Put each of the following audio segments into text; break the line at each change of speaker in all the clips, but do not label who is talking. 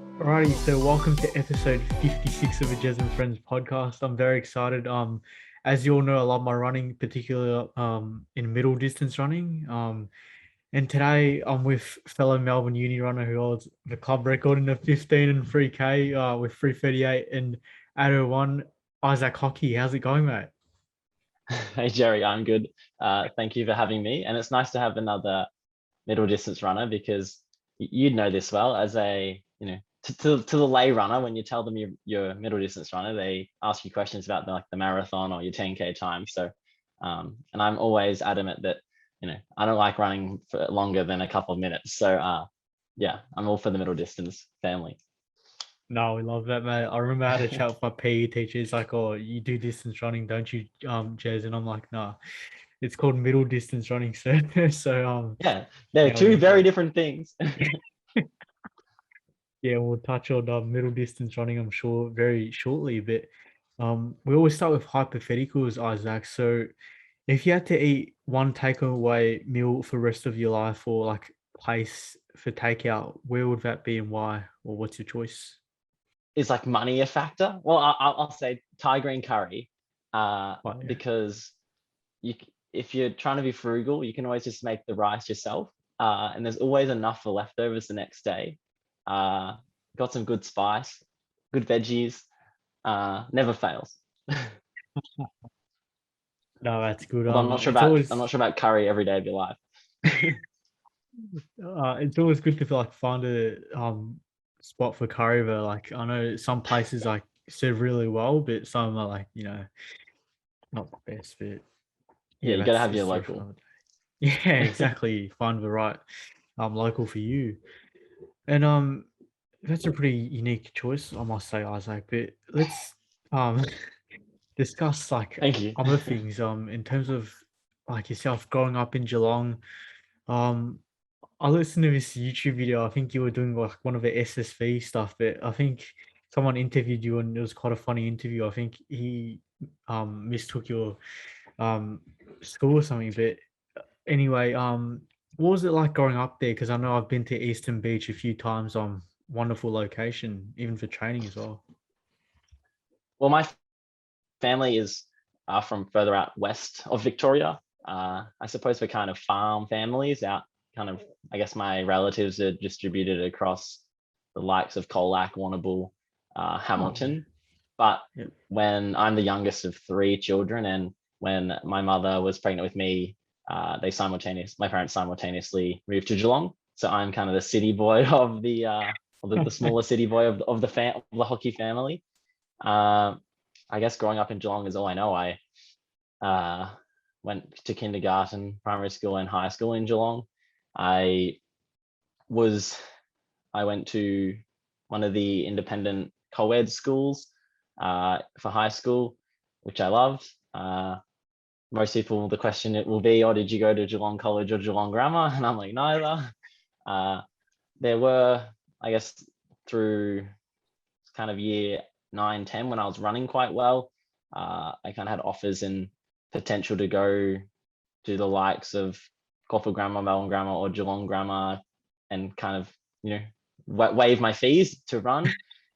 Alrighty, so welcome to episode 56 of the Jez and Friends podcast. I'm very excited. As you all know, I love my running, particularly in middle distance running. And today I'm with fellow Melbourne Uni runner who holds the club record in the 15 and 3K with 3:38 and 8:01. Isaac Hockey, how's it going, mate?
Hey Jerry, I'm good. Thank you for having me. And it's nice to have another middle distance runner because you'd know this well as to the lay runner. When you tell them you're a middle distance runner, they ask you questions about the marathon or your 10K time. So, and I'm always adamant that I don't like running for longer than a couple of minutes. So, yeah, I'm all for the middle distance family.
No, we love that, mate. I remember I had a chat with my PE teacher. He's like, "Oh, you do distance running, don't you, Jez?" And I'm like, "No, it's called middle distance running." So,
Yeah, they're
yeah,
two very different things.
yeah, we'll touch on middle distance running, I'm sure, very shortly. But we always start with hypotheticals, Isaac. So, if you had to eat one takeaway meal for the rest of your life, or like place for takeout, where would that be and why? Or what's your choice?
Is like money a factor? Well, I'll say Thai green curry,
Oh, yeah.
because if you're trying to be frugal, you can always just make the rice yourself, and there's always enough for leftovers the next day. Uh, got some good spice, good veggies, never fails.
No, that's good.
Although I'm not sure about curry every day of your life.
It's always good to like find a spot for curry. But like I know some places like serve really well, but some are like not the best. But
Yeah,
yeah,
you got to
that's
have
the
your
story for
local.
another day. Yeah, exactly. Find the right local for you. And that's a pretty unique choice, I must say, Isaac. But let's um discuss like
Thank you.
other things. In terms of like yourself growing up in Geelong. Um I listened to this YouTube video. I think you were doing like one of the SSV stuff, but I think someone interviewed you and it was quite a funny interview. I think he mistook your um school or something. But anyway, what was it like growing up there? Because I know I've been to Eastern Beach a few times. Wonderful location, even for training as well.
Well, my family is from further out west of Victoria. I suppose we're kind of farm families out. Kind of, I guess my relatives are distributed across the likes of Colac, Warrnambool,
Oh,
Hamilton. But
yeah.
when I'm the youngest of three children, and when my mother was pregnant with me, my parents simultaneously moved to Geelong. So I'm kind of the city boy of the smaller city boy of the hockey family. Um, I guess growing up in Geelong is all I know. I uh, went to kindergarten, primary school, and high school in Geelong. I was I went to one of the independent co-ed schools for high school, which I loved. Most people, the question it will be, "Oh, did you go to Geelong College or Geelong Grammar?" And I'm like, neither. Uh, there were, I guess, through kind of year 9, 10, when I was running quite well, I kind of had offers and potential to go to the likes of Caulfield Grammar, Melbourne Grammar, or Geelong Grammar, and kind of waive my fees to run.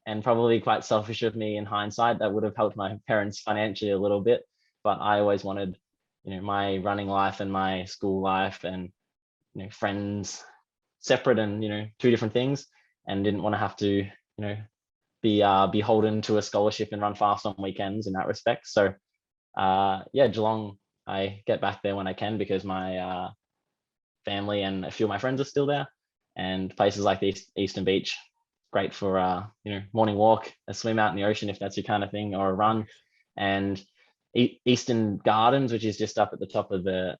And probably quite selfish of me in hindsight, that would have helped my parents financially a little bit. But I always wanted, my running life and my school life and friends separate, and two different things, and didn't want to have to be beholden to a scholarship and run fast on weekends in that respect. So yeah, Geelong, I get back there when I can because my family and a few of my friends are still there, and places like the Eastern Beach, great for morning walk, a swim out in the ocean if that's your kind of thing, or a run. And Eastern Gardens, which is just up at the top of the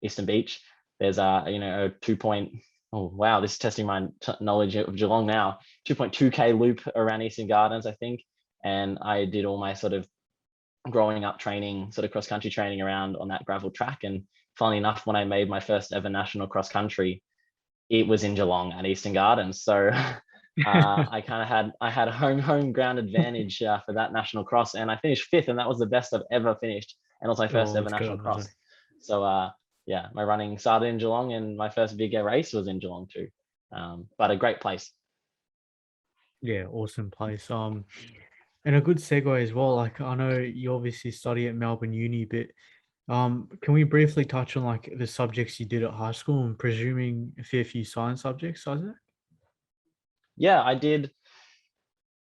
Eastern Beach, there's a 2 point, oh wow, this is testing my knowledge of Geelong now, 2.2k loop around Eastern Gardens, I think. And I did all my sort of growing up training, sort of cross country training around on that gravel track. And funnily enough, when I made my first ever national cross country, it was in Geelong at Eastern Gardens. So I had a home ground advantage for that national cross, and I finished fifth, and that was the best I've ever finished, and it was my first
Oh,
ever
let's
national
go,
cross.
Isaac.
So yeah, my running started in Geelong, and my first big race was in Geelong too. But a great place.
Yeah, awesome place. And a good segue as well. Like I know you obviously study at Melbourne Uni, but can we briefly touch on like the subjects you did at high school? I'm presuming a fair few science subjects, Isaac?
Yeah, I did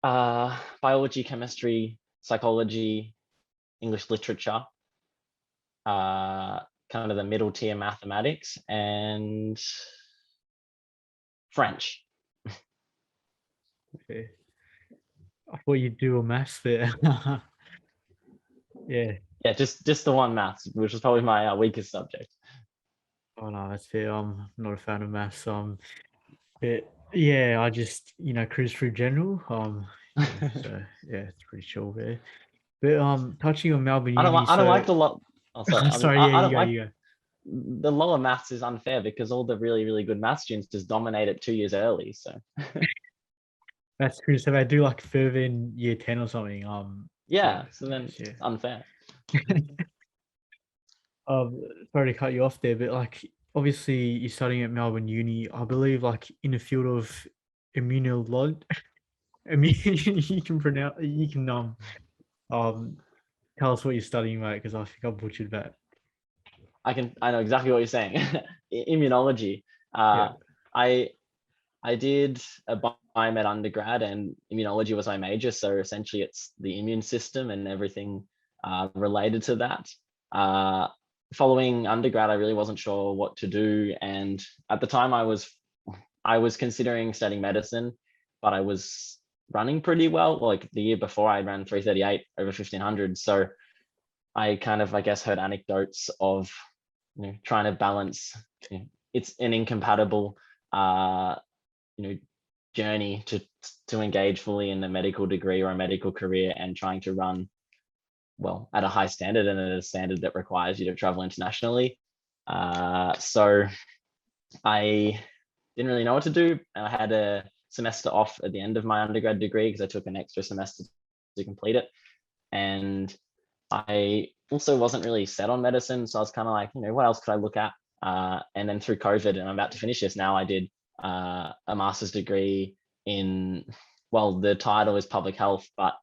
biology, chemistry, psychology, English literature, uh, kind of the middle tier mathematics, and French.
Yeah. I thought you'd do a maths there. Yeah.
Yeah, just the one maths, which was probably my weakest subject.
Oh no, that's fair. I'm not a fan of maths. But yeah, I just cruise through general. So yeah, it's pretty chill there. But touching on Melbourne Uni,
I don't
so
like the lot. Oh, sorry.
sorry, yeah,
I
you
don't
go,
like
you go.
the lower maths is unfair because all the really good math students just dominate it 2 years early. So
That's true. So if I do like further in year 10 or something, yeah,
yeah, so
I
then
guess, yeah.
it's unfair.
Sorry to cut you off there, but like obviously you're studying at Melbourne Uni, I believe like in the field of immunology. I mean, you can pronounce, you can um tell us what you're studying, mate, because I think I butchered that.
I know exactly what you're saying. Immunology.
Yeah.
Uh, I I did a biomed undergrad and immunology was my major. So essentially it's the immune system and everything related to that. Uh, Following undergrad, I really wasn't sure what to do. And at the time I was considering studying medicine, but I was running pretty well. Like the year before I ran 338 over 1500. So I kind of, I guess, heard anecdotes of trying to balance. It's an incompatible uh, you know journey to engage fully in a medical degree or a medical career and trying to run well at a high standard and at a standard that requires you to travel internationally. So I didn't really know what to do. I had a semester off at the end of my undergrad degree because I took an extra semester to complete it. And I also wasn't really set on medicine. So I was kind of like, what else could I look at? And then through COVID, and I'm about to finish this now, I did a master's degree in, well, the title is public health, but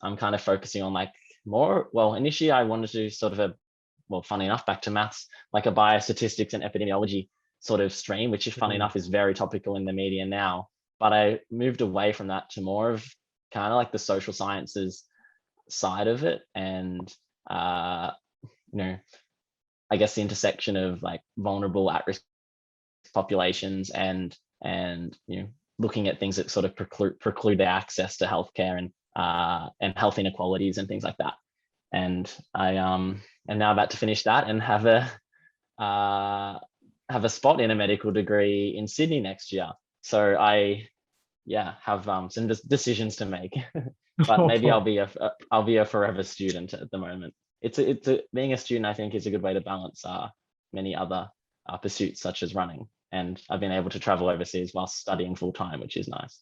I'm kind of focusing on like more, well, initially I wanted to do sort of well, funny enough, back to maths, like a biostatistics and epidemiology sort of stream, which is funny
Mm.
enough is very topical in the media now. But I moved away from that to more of kind of like the social sciences side of it, and uh, you know, I guess the intersection of like vulnerable at-risk populations and looking at things that sort of preclude their access to healthcare and health inequalities and things like that. And I am now about to finish that and uh, have a spot in a medical degree in Sydney next year. So I have some decisions to make. But maybe I'll be a forever student at the moment. Being a student, I think, is a good way to balance many other pursuits such as running. And I've been able to travel overseas while studying full time, which is nice.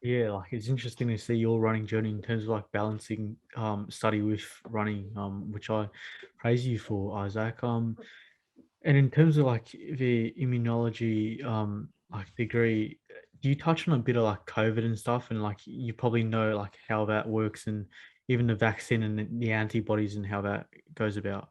Yeah, like it's interesting to see your running journey in terms of like balancing study with running, which I praise you for, Isaac. And in terms of like the immunology like degree, do you touch on a bit of like COVID and stuff, and like you probably know like how that works and even the vaccine and the antibodies and how that goes about?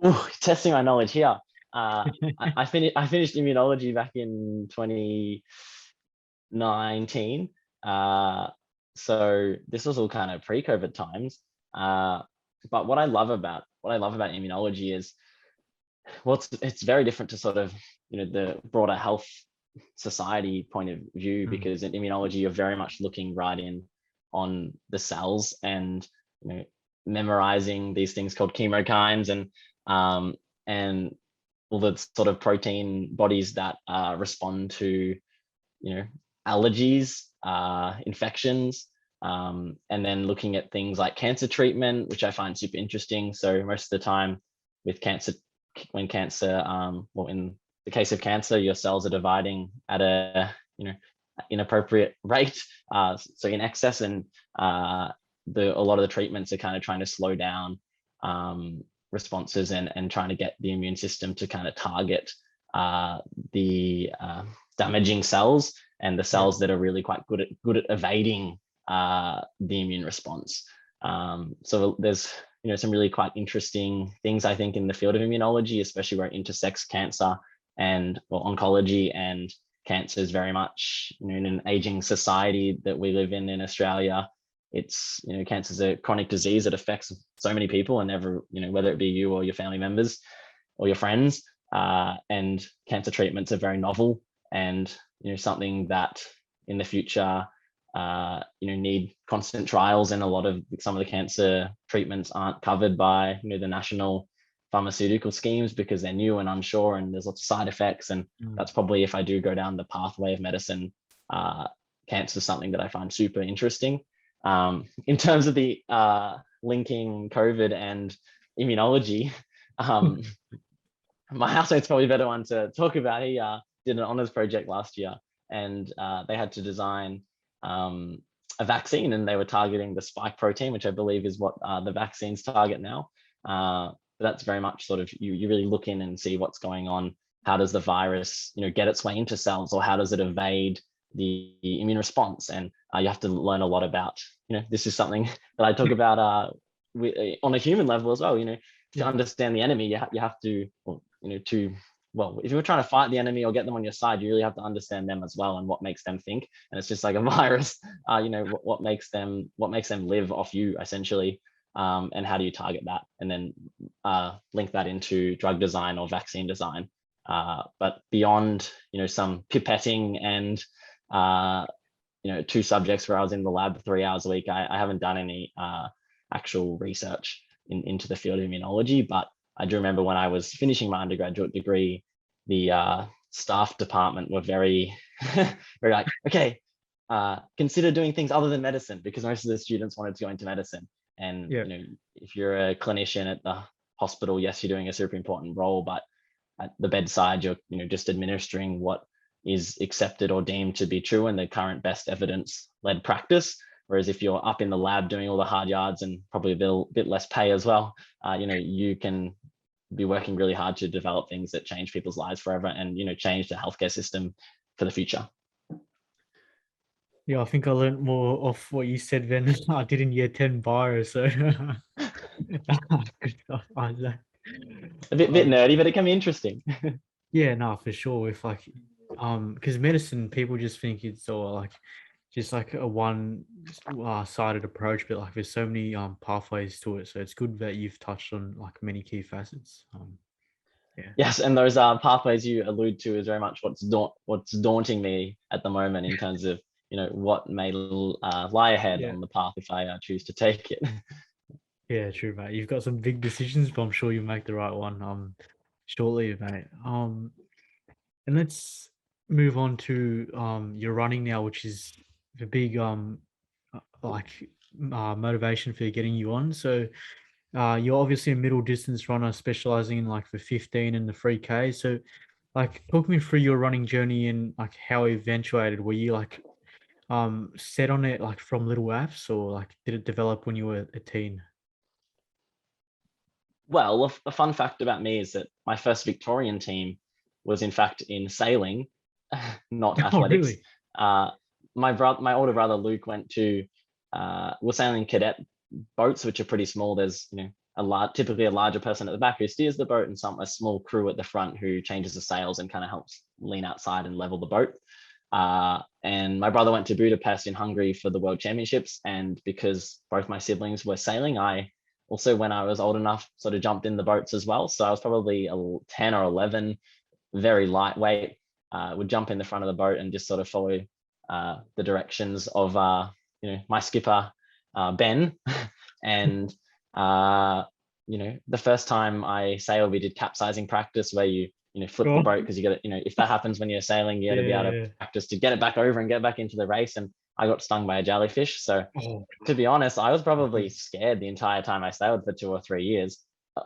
Ooh, testing my knowledge here. I finished immunology back in 2019. Uh, so this was all kind of pre-COVID times. Uh, but what I love about immunology is it's very different to sort of the broader health society point of view,
Mm.
because in immunology you're very much looking right in on the cells and memorizing these things called chemokines and all the sort of protein bodies that respond to allergies, infections, and then looking at things like cancer treatment, which I find super interesting. So most of the time with cancer, when cancer, well, in the case of cancer, your cells are dividing at a inappropriate rate, so in excess, and a lot of the treatments are kind of trying to slow down responses and trying to get the immune system to kind of target the damaging cells and the cells that are really quite good at evading the immune response. So there's some really quite interesting things, I think, in the field of immunology, especially where it intersects cancer and oncology, and cancer is very much in an aging society that we live in Australia. It's cancer is a chronic disease that affects so many people, and whether it be you or your family members or your friends, and cancer treatments are very novel, and something that in the future need constant trials, and some of the cancer treatments aren't covered by the national pharmaceutical schemes because they're new and unsure, and there's lots of side effects. And that's probably, if I do go down the pathway of medicine, cancer is something that I find super interesting. In terms of the linking COVID and immunology, my housemate's probably a better one to talk about. He did an honors project last year, and they had to design a vaccine, and they were targeting the spike protein, which I believe is what the vaccines target now. But that's very much sort of, you really look in and see what's going on. How does the virus get its way into cells, or how does it evade the immune response? And you have to learn a lot about, this is something that I talk about on a human level as well. To understand the enemy, you have to, if you're trying to fight the enemy or get them on your side, you really have to understand them as well, and what makes them think. And it's just like a virus, what makes them live off you, essentially. And how do you target that, and then link that into drug design or vaccine design. But beyond some pipetting and 2 subjects where I was in the lab 3 hours a week, I haven't done any actual research into the field of immunology. But I do remember when I was finishing my undergraduate degree, the staff department were very very like, okay, consider doing things other than medicine, because most of the students wanted to go into medicine. And if you're a clinician at the hospital, yes, you're doing a super important role, but at the bedside, you're just administering what is accepted or deemed to be true in the current best evidence-led practice. Whereas if you're up in the lab doing all the hard yards and probably a bit less pay as well, you can be working really hard to develop things that change people's lives forever, and change the healthcare system for the future.
Yeah, I think I learned more off what you said than I did in year 10 bio. So good stuff. I learned.
A bit nerdy, but it can be interesting.
Yeah, no, for sure. If like, because medicine, people just think it's all like just like a one sided approach, but like there's so many pathways to it. So it's good that you've touched on like many key facets. Yeah.
Yes, and those pathways you allude to is very much what's daunting me at the moment, in terms of what may lie ahead on the path if I choose to take it.
Yeah, true, mate. You've got some big decisions, but I'm sure you'll make the right one shortly, mate. And let's move on to your running now, which is the big motivation for getting you on. So you're obviously a middle distance runner specializing in like the 15 and the 3K. So like talk me through your running journey and like how it eventuated. Were you like set on it like from little apps, or like did it develop when you were a teen?
Well, a fun fact about me is that my first Victorian team was in fact in sailing, not
Oh,
athletics.
really?
My older brother Luke went to we're sailing cadet boats, which are pretty small. There's typically a larger person at the back who steers the boat, and a small crew at the front who changes the sails and kind of helps lean outside and level the boat. And my brother went to Budapest in Hungary for the World Championships, and because both my siblings were sailing, I also, when I was old enough, sort of jumped in the boats as well. So I was probably 10 or 11, very lightweight, would jump in the front of the boat and just sort of follow the directions of my skipper, Ben. And the first time I sailed, we did capsizing practice, where you flip the boat, because you got to, if that happens when you're sailing, you got to be able to practice to get it back over and get back into the race. And I got stung by a jellyfish. So to be honest, I was probably scared the entire time I sailed for 2 or 3 years,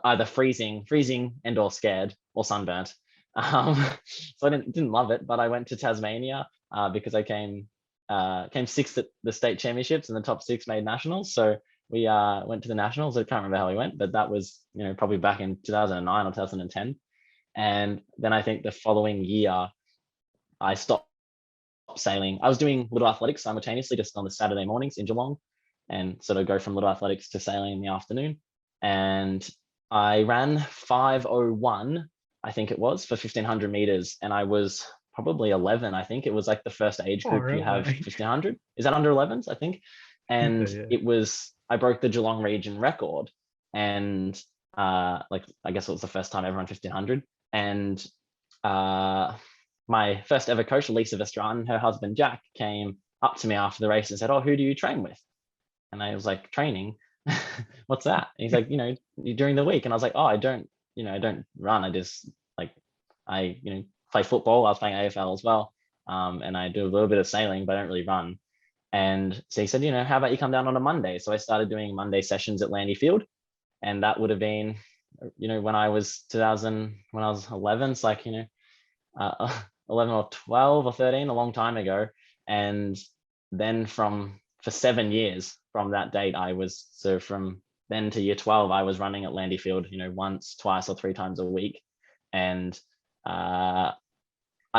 either freezing and or scared or sunburnt. So I didn't love it, but I went to Tasmania because I came 6th at the state championships, and the top 6 made nationals. So we went to the nationals. I can't remember how we went, but that was probably back in 2009 or 2010. And then I think the following year I stopped stopped sailing. I was doing little athletics simultaneously just on the Saturday mornings in Geelong, and sort of go from little athletics to sailing in the afternoon. And I ran 5:01, I think it was, for 1500 meters, and I was probably 11. I think it was like the first age
Oh,
group you
right,
have
mate.
1500. Is that under 11s? I think.
I think so,
And
yeah.
it was, I broke the Geelong region record, and like I guess it was the first time ever on 1500. And my first ever coach, Lisa Vestran, her husband Jack, came up to me after the race and said, "Oh, who do you train with?" And I was like, "Training? What's that?" And he's like, during the week. And I was like, "Oh, I don't run. I just like, I play football. I was playing AFL as well. And I do a little bit of sailing, but I don't really run." And so he said, "How about you come down on a Monday?" So I started doing Monday sessions at Landy Field. And that would have been, when I was 2000, when I was 11, it's like, uh, 11 or 12 or 13, a long time ago. And then for 7 years from that date, so from then to year 12, I was running at Landy Field, once, twice, or three times a week. And I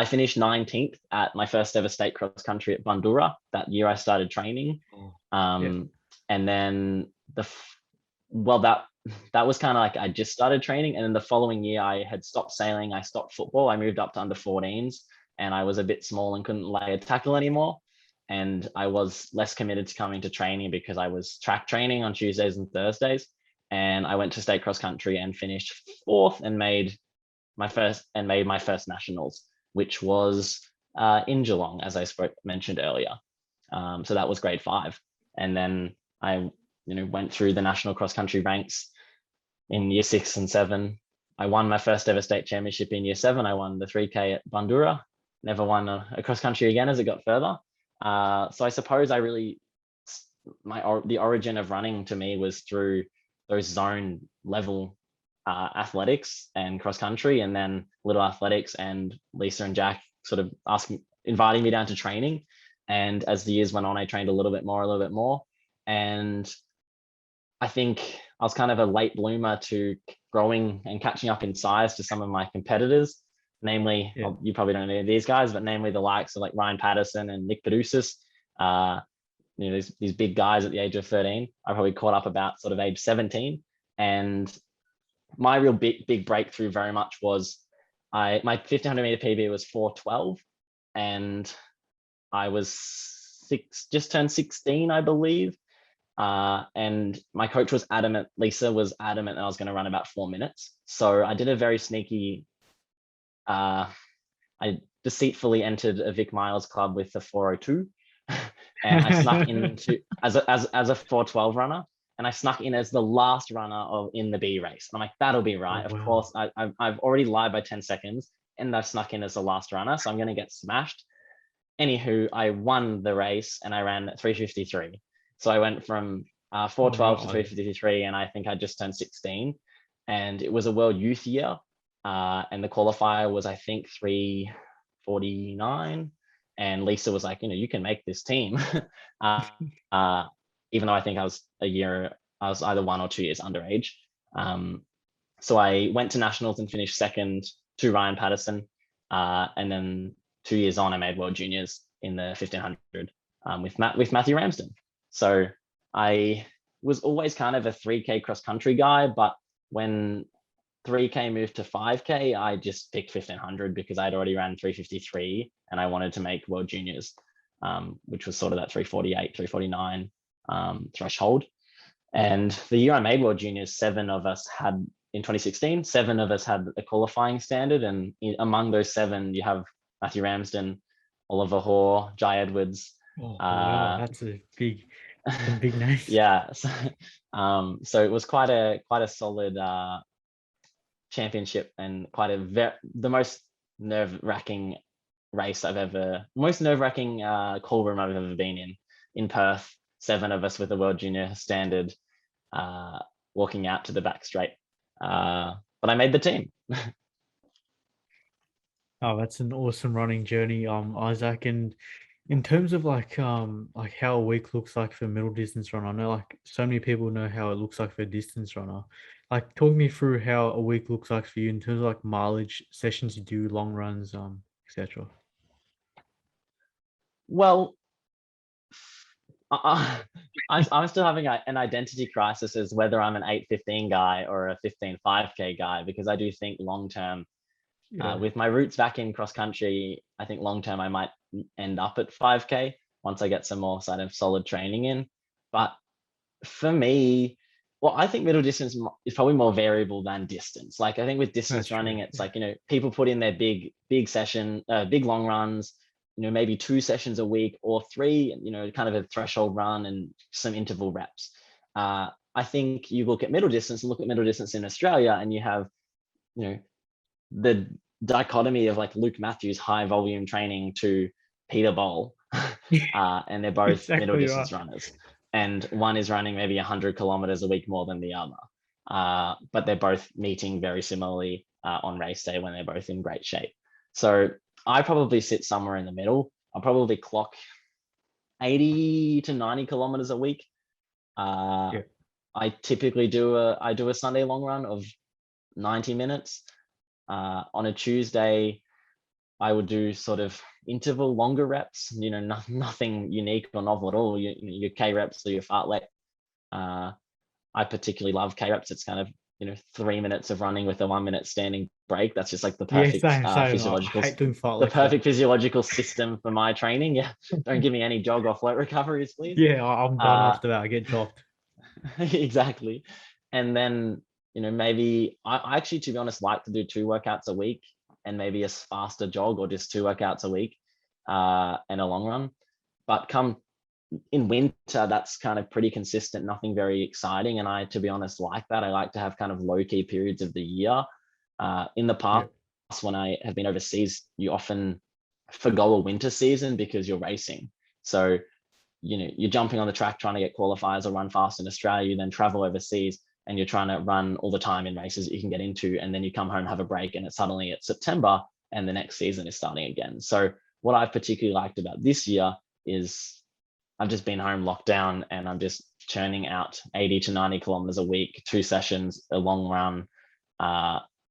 finished 19th at my first ever state cross country at Bundoora that year I started training.
Oh, yeah.
And then well, that was kind of like I just started training, and then the following year I had stopped sailing, I stopped football, I moved up to under 14s, and I was a bit small and couldn't lay a tackle anymore, and I was less committed to coming to training because I was track training on Tuesdays and Thursdays, and I went to state cross country and finished fourth and made my first nationals, which was in Geelong, as I mentioned earlier. So that was grade 5, and then I went through the national cross country ranks in year 6 and 7. I won my first ever state championship in year 7. I won the 3K at Bundoora. Never won a cross country again as it got further. So I suppose the origin of running to me was through those zone level athletics and cross country, and then little athletics, and Lisa and Jack sort of inviting me down to training. And as the years went on, I trained a little bit more. And I think I was kind of a late bloomer to growing and catching up in size to some of my competitors, namely,
Yeah.
you probably don't know these guys, but namely the likes of like Ryan Patterson and Nick Padusis. These big guys at the age of 13. I probably caught up about sort of age 17. And my real big breakthrough very much was my 1500 meter PB was 4:12, and I was just turned 16, I believe. And my coach was adamant, Lisa was adamant that I was going to run about 4 minutes. So I did a very sneaky, I deceitfully entered a Vic Miles club with the 4:02, and I snuck into as a 4:12 runner, and I snuck in as the last runner in the B race. And I'm like, that'll be right.
Oh,
Of
wow.
course, I've already lied by 10 seconds, and I've snuck in as the last runner, so I'm going to get smashed. Anywho, I won the race and I ran 3:53. So I went from 4:12 to 3:53, and I think I just turned 16. And it was a World Youth year, and the qualifier was, I think, 3:49. And Lisa was like, you can make this team. Even though I think I was either 1 or 2 years underage. So I went to nationals and finished second to Ryan Patterson. And then 2 years on, I made World Juniors in the 1500 with Matthew Ramsden. So I was always kind of a 3K cross country guy, but when 3K moved to 5K, I just picked 1500 because I'd already ran 3:53 and I wanted to make World Juniors, which was sort of that 3:48, 3:49 threshold. And the year I made World Juniors, in 2016, 7 of us had a qualifying standard. And among those 7, you have Matthew Ramsden, Oliver Hoare, Jai Edwards.
Oh, wow, that's some big names.
Yeah. So it was quite a solid championship, and the most nerve-wracking call room I've ever been in Perth. 7 of us with a World Junior standard, walking out to the back straight. But I made the team.
Oh, that's an awesome running journey, Isaac. And in terms of like how a week looks like for a middle distance runner, I know like so many people know how it looks like for a distance runner. Like, talk me through how a week looks like for you in terms of like mileage, sessions you do, long runs, etc.
Well, I, I'm still having an identity crisis as whether I'm an 8:15 guy or a 15:5K guy, because I do think long term,
Yeah.
with my roots back in cross country, I think long term I might end up at 5K once I get some more sort of solid training in. But for me, well, I think middle distance is probably more variable than distance. Like I think with
That's
distance
true.
running, it's
Yeah.
like, people put in their big session, big long runs, maybe 2 sessions a week or three, kind of a threshold run and some interval reps. I think you look at middle distance and look at middle distance in Australia, and you have, you know, the dichotomy of like Luke Matthews high volume training to Peter Bowl, and they're both middle
Exactly right.
distance runners, and one is running maybe 100 kilometers a week more than the other, but they're both meeting very similarly on race day when they're both in great shape. So I probably sit somewhere in the middle. I'll probably clock 80 to 90 kilometers a week. Uh,
Yeah.
I typically do a Sunday long run of 90 minutes. On a Tuesday, I would do sort of interval longer reps, nothing unique or novel at all. Your K reps or your fartlek. Uh, I particularly love K reps. It's kind of, 3 minutes of running with a 1 minute standing break. That's just like the
Yeah,
perfect
same, same. I
physiological,
hate doing
the
fartlek though.
perfect physiological system for my training. Yeah, don't give me any jog or float recoveries, please.
Yeah, I'm done
Uh,
after that. I get dropped.
exactly. And then, maybe I actually, to be honest, like to do 2 workouts a week and maybe a faster jog, or just 2 workouts a week, and a long run. But come in winter, that's kind of pretty consistent, nothing very exciting. And I, to be honest, like that. I like to have kind of low key periods of the year. In the
Yeah.
past, when I have been overseas, you often forgo a winter season because you're racing. So you're jumping on the track trying to get qualifiers or run fast in Australia, you then travel overseas and you're trying to run all the time in races that you can get into, and then you come home, have a break, and it's suddenly it's September and the next season is starting again. So what I've particularly liked about this year is I've just been home locked down, and I'm just churning out 80 to 90 kilometers a week, 2 sessions, a long run.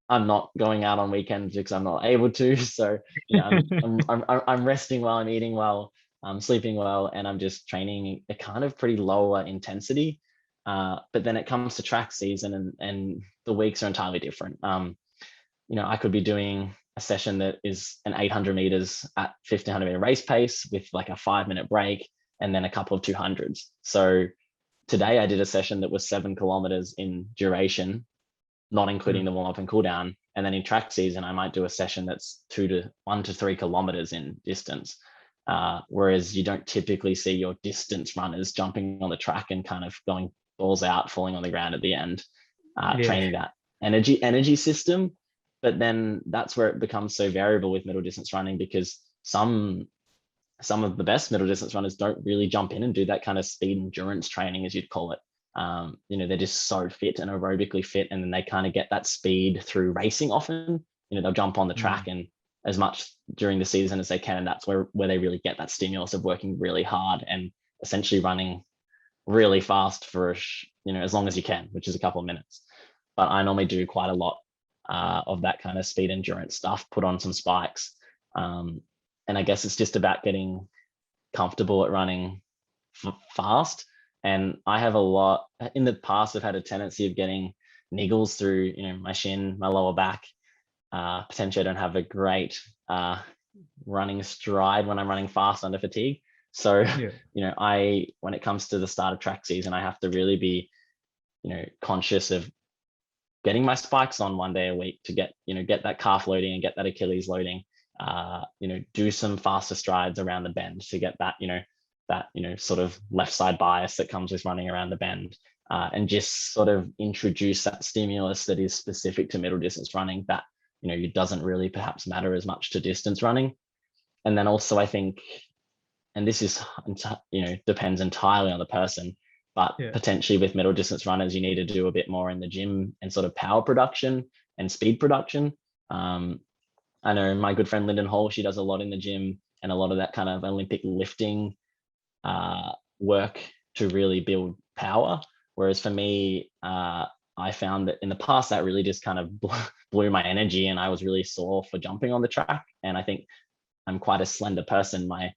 I'm not going out on weekends because I'm not able to. So I'm resting well, I'm eating well, I'm sleeping well, and I'm just training a kind of pretty lower intensity. But then it comes to track season, and the weeks are entirely different. I could be doing a session that is an 800 meters at 1500-meter race pace with like a 5 minute break and then a couple of 200s. So today I did a session that was 7 kilometers in duration, not including
Mm.
the warm up and cool down. And then in track season, I might do a session that's 1 to 3 kilometers in distance. Whereas you don't typically see your distance runners jumping on the track and kind of going balls out, falling on the ground at the end,
Yeah.
training that energy system. But then that's where it becomes so variable with middle distance running, because some of the best middle distance runners don't really jump in and do that kind of speed endurance training, as you'd call it. They're just so fit and aerobically fit, and then they kind of get that speed through racing often. They'll jump on the track
Mm.
and as much during the season as they can, and that's where they really get that stimulus of working really hard and essentially running really fast for as long as you can, which is a couple of minutes. But I normally do quite a lot of that kind of speed endurance stuff, put on some spikes, and I guess it's just about getting comfortable at running fast. And I have a lot in the past. I've had a tendency of getting niggles through, my shin, my lower back. Potentially, I don't have a great running stride when I'm running fast under fatigue. So,
Yeah.
when it comes to the start of track season, I have to really be, conscious of getting my spikes on 1 day a week to get that calf loading and get that Achilles loading. Do some faster strides around the bend to get that sort of left side bias that comes with running around the bend, and just sort of introduce that stimulus that is specific to middle distance running that it doesn't really perhaps matter as much to distance running. And then also I think, and this is depends entirely on the person, but
Yeah.
potentially with middle distance runners, you need to do a bit more in the gym and sort of power production and speed production. I know my good friend Lyndon Hall, she does a lot in the gym and a lot of that kind of Olympic lifting work to really build power. Whereas for me, I found that in the past that really just kind of blew my energy, and I was really sore for jumping on the track. And I think I'm quite a slender person. My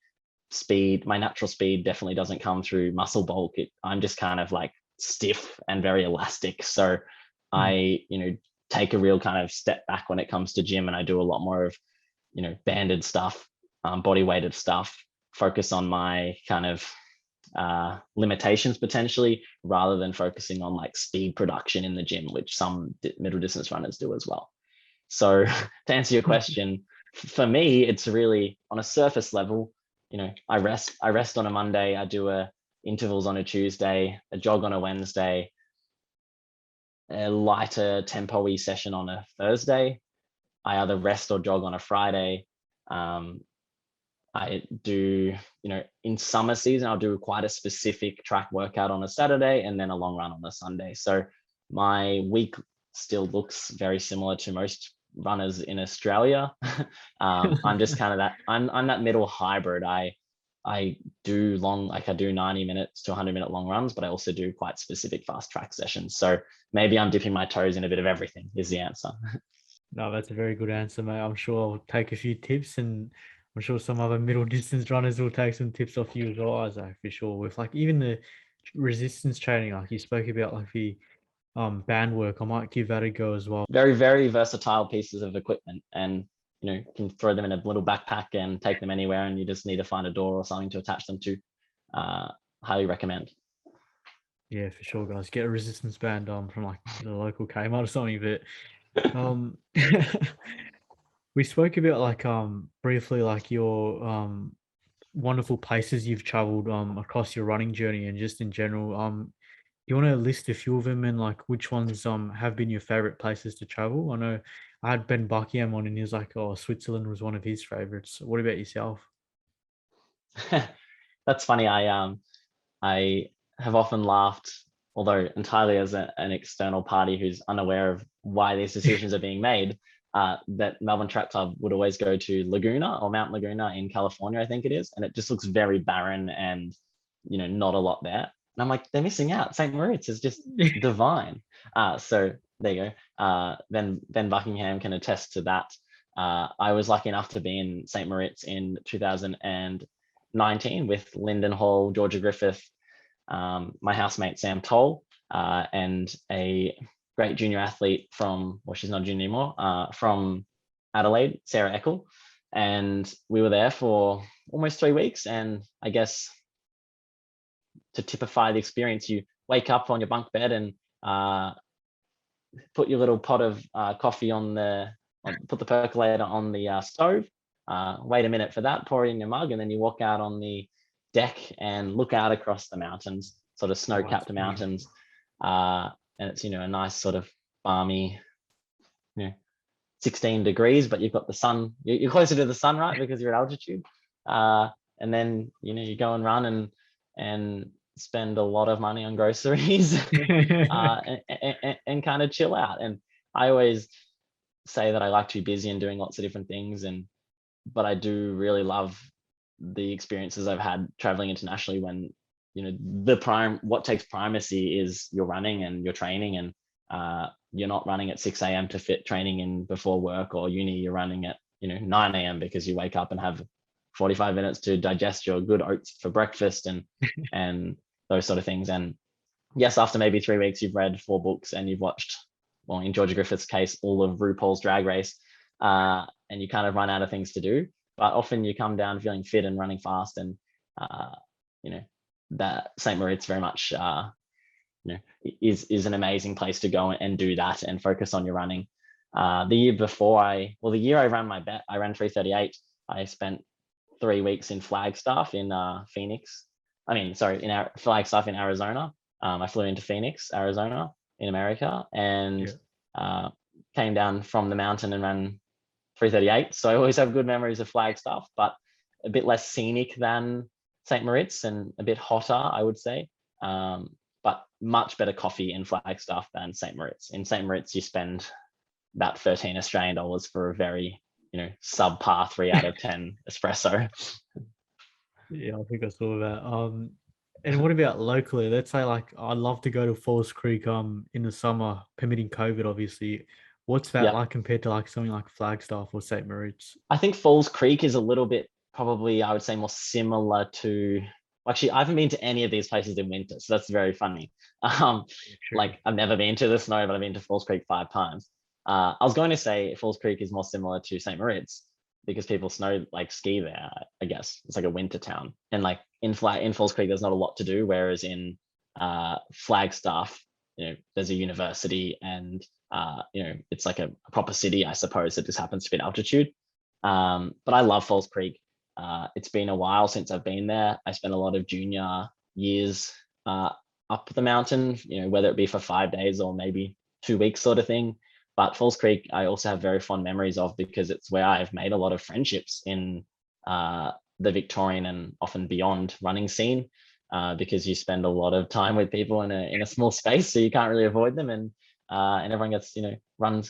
speed, my natural speed definitely doesn't come through muscle bulk. I'm just kind of like stiff and very elastic. So
Mm.
I, take a real kind of step back when it comes to gym, and I do a lot more of, banded stuff, body weighted stuff, focus on my kind of limitations potentially, rather than focusing on like speed production in the gym, which some middle distance runners do as well. So to answer your question, for me, it's really on a surface level. I rest on a Monday. I do intervals on a Tuesday, a jog on a Wednesday, a lighter tempo-y session on a Thursday. I either rest or jog on a Friday. I do, in summer season, I'll do quite a specific track workout on a Saturday and then a long run on a Sunday. So my week still looks very similar to most runners in Australia. I'm just kind of that, I'm that middle hybrid. I do I do 90 minutes to 100-minute long runs, but I also do quite specific fast track sessions. So maybe I'm dipping my toes in a bit of everything is the answer.
No, that's a very good answer, mate. I'm sure I'll take a few tips, and I'm sure some other middle distance runners will take some tips off you as well, Isaac, for sure. With like even the resistance training, like you spoke about, like the band work, I might give that a go as well.
Very, very versatile pieces of equipment, and you can throw them in a little backpack and take them anywhere, and you just need to find a door or something to attach them to. Highly recommend.
Yeah, for sure, guys. Get a resistance band from like the local Kmart or something. But um we spoke about like briefly like your wonderful places you've traveled across your running journey and just in general. You want to list a few of them and like which ones have been your favorite places to travel? I know I had Ben Buckingham on and he was like, oh, Switzerland was one of his favorites. What about yourself?
That's funny. I have often laughed, although entirely as an external party who's unaware of why these decisions are being made, that Melbourne Track Club would always go to Laguna or Mount Laguna in California, I think it is. And it just looks very barren and, not a lot there. And I'm like, they're missing out. St. Moritz is just divine. So there you go. Ben Buckingham can attest to that. I was lucky enough to be in St. Moritz in 2019 with Lyndon Hall, Georgia Griffith, my housemate Sam Toll, and a great junior athlete from, well, she's not junior anymore, from Adelaide, Sarah Eckel. And we were there for almost 3 weeks. And I guess to typify the experience, you wake up on your bunk bed and put your little pot of coffee put the percolator on the stove, wait a minute for that, pour it in your mug, and then you walk out on the deck and look out across the mountains, sort of snow-capped mountains. And it's, a nice sort of balmy, 16 degrees, but you've got the sun, you're closer to the sun, right? Because you're at altitude. And then, you go and run and spend a lot of money on groceries and kind of chill out. And I always say that I like to be busy and doing lots of different things. But I do really love the experiences I've had traveling internationally when, what takes primacy is your running and your training, and you're not running at 6 a.m. to fit training in before work or uni. You're running at 9 a.m. because you wake up and have 45 minutes to digest your good oats for breakfast and those sort of things. And yes, after maybe 3 weeks, you've read 4 books and you've watched, well, in Georgia Griffith's case, all of RuPaul's Drag Race, and you kind of run out of things to do. But often you come down feeling fit and running fast, and that St. Moritz very much is an amazing place to go and do that and focus on your running. The year I ran my bet, I ran 3:38. I spent 3 weeks in Flagstaff in Flagstaff in Arizona. I flew into Phoenix, Arizona in America, and came down from the mountain and ran 3:38. So I always have good memories of Flagstaff, but a bit less scenic than St. Moritz and a bit hotter, I would say. But much better coffee in Flagstaff than St. Moritz. In St. Moritz, you spend about 13 Australian dollars for a very, subpar 3 out of 10 espresso.
Yeah, I think I saw that. And what about locally? Let's say like I'd love to go to Falls Creek in the summer, permitting COVID, obviously. What's that
Yeah,
like compared to like something like Flagstaff or St. Moritz?
I think Falls Creek is a little bit probably, I would say, more similar to. Actually, I haven't been to any of these places in winter, so that's very funny. Um,
True.
like I've never been to the snow, but I've been to Falls Creek 5 times. I was going to say Falls Creek is more similar to St. Moritz because people snow like ski there. I guess it's like a winter town, and like in Falls Creek, there's not a lot to do. Whereas in Flagstaff, there's a university, and it's like a proper city, I suppose. That just happens to be at altitude. But I love Falls Creek. It's been a while since I've been there. I spent a lot of junior years up the mountain, whether it be for 5 days or maybe 2 weeks sort of thing. But Falls Creek, I also have very fond memories of because it's where I've made a lot of friendships in the Victorian and often beyond running scene. Because you spend a lot of time with people in a small space, so you can't really avoid them, and everyone gets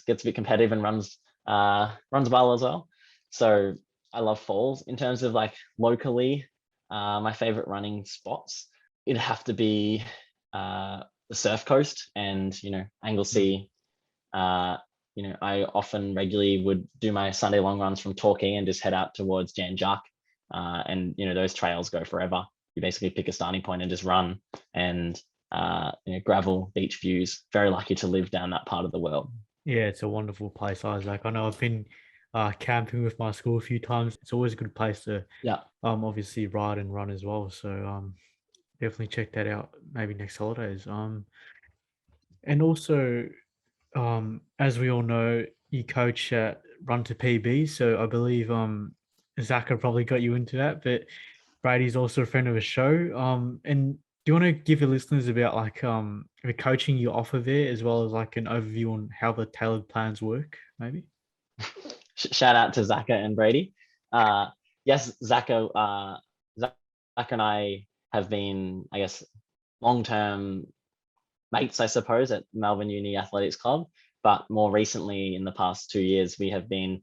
gets a bit competitive and runs well as well. So I love falls. In terms of like locally, my favorite running spots, it'd have to be the Surf Coast and Anglesea. I often regularly would do my Sunday long runs from Torquay and just head out towards Jan Jac. And those trails go forever. You basically pick a starting point and just run, and gravel, beach views. Very lucky to live down that part of the world.
Yeah, it's a wonderful place, Isaac. I know I've been camping with my school a few times. It's always a good place to
Yeah.
obviously ride and run as well. So definitely check that out maybe next holidays. And also as we all know, you coach at Run to PB, so I believe Zach probably got you into that, but Brady's also a friend of the show. And do you want to give your listeners about like the coaching you offer there, as well as like an overview on how the tailored plans work, maybe?
Shout out to Zaka and Brady. Yes, Zach and I have been, I guess, long-term mates, I suppose, at Melbourne Uni Athletics Club. But more recently, in the past 2 years, we have been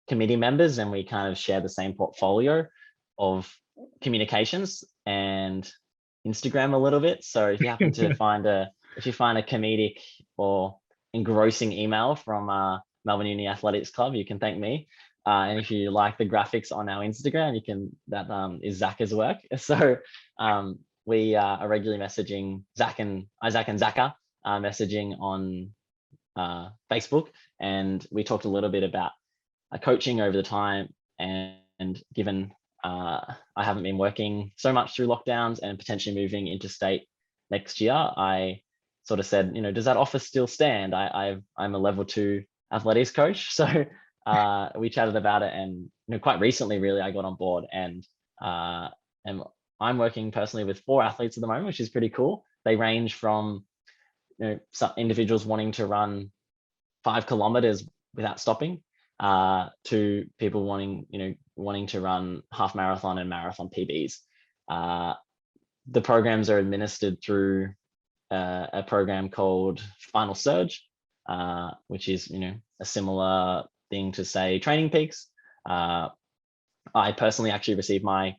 committee members, and we kind of share the same portfolio of communications and Instagram a little bit. So if you happen to find a comedic or engrossing email from Melbourne Uni Athletics Club, you can thank me. And if you like the graphics on our Instagram, that is Zach's work. So we are regularly messaging Zach and Zaka, messaging on Facebook, and we talked a little bit about coaching over the time. And given I haven't been working so much through lockdowns and potentially moving interstate next year, I sort of said, does that offer still stand? I'm a level 2 athletics coach, so we chatted about it, and quite recently, really, I got on board, and I'm working personally with 4 athletes at the moment, which is pretty cool. They range from some individuals wanting to run 5 kilometers without stopping, to people wanting to run half marathon and marathon PBs. The programs are administered through a program called Final Surge, which is a similar thing to say Training Peaks. I personally actually received my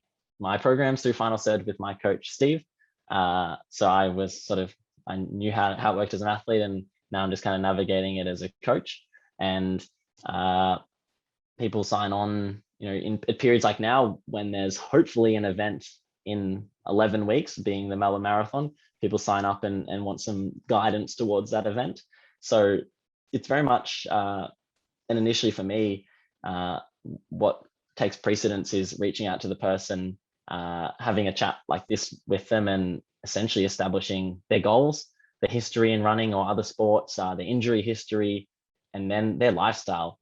programs through Final Surge with my coach Steve. So I knew how it worked as an athlete, and now I'm just kind of navigating it as a coach. And people sign on, in periods like now, when there's hopefully an event in 11 weeks, being the Melbourne Marathon. People sign up and want some guidance towards that event. So it's very much, and initially for me, what takes precedence is reaching out to the person, having a chat like this with them, and essentially establishing their goals, the history in running or other sports, the injury history, and then their lifestyle.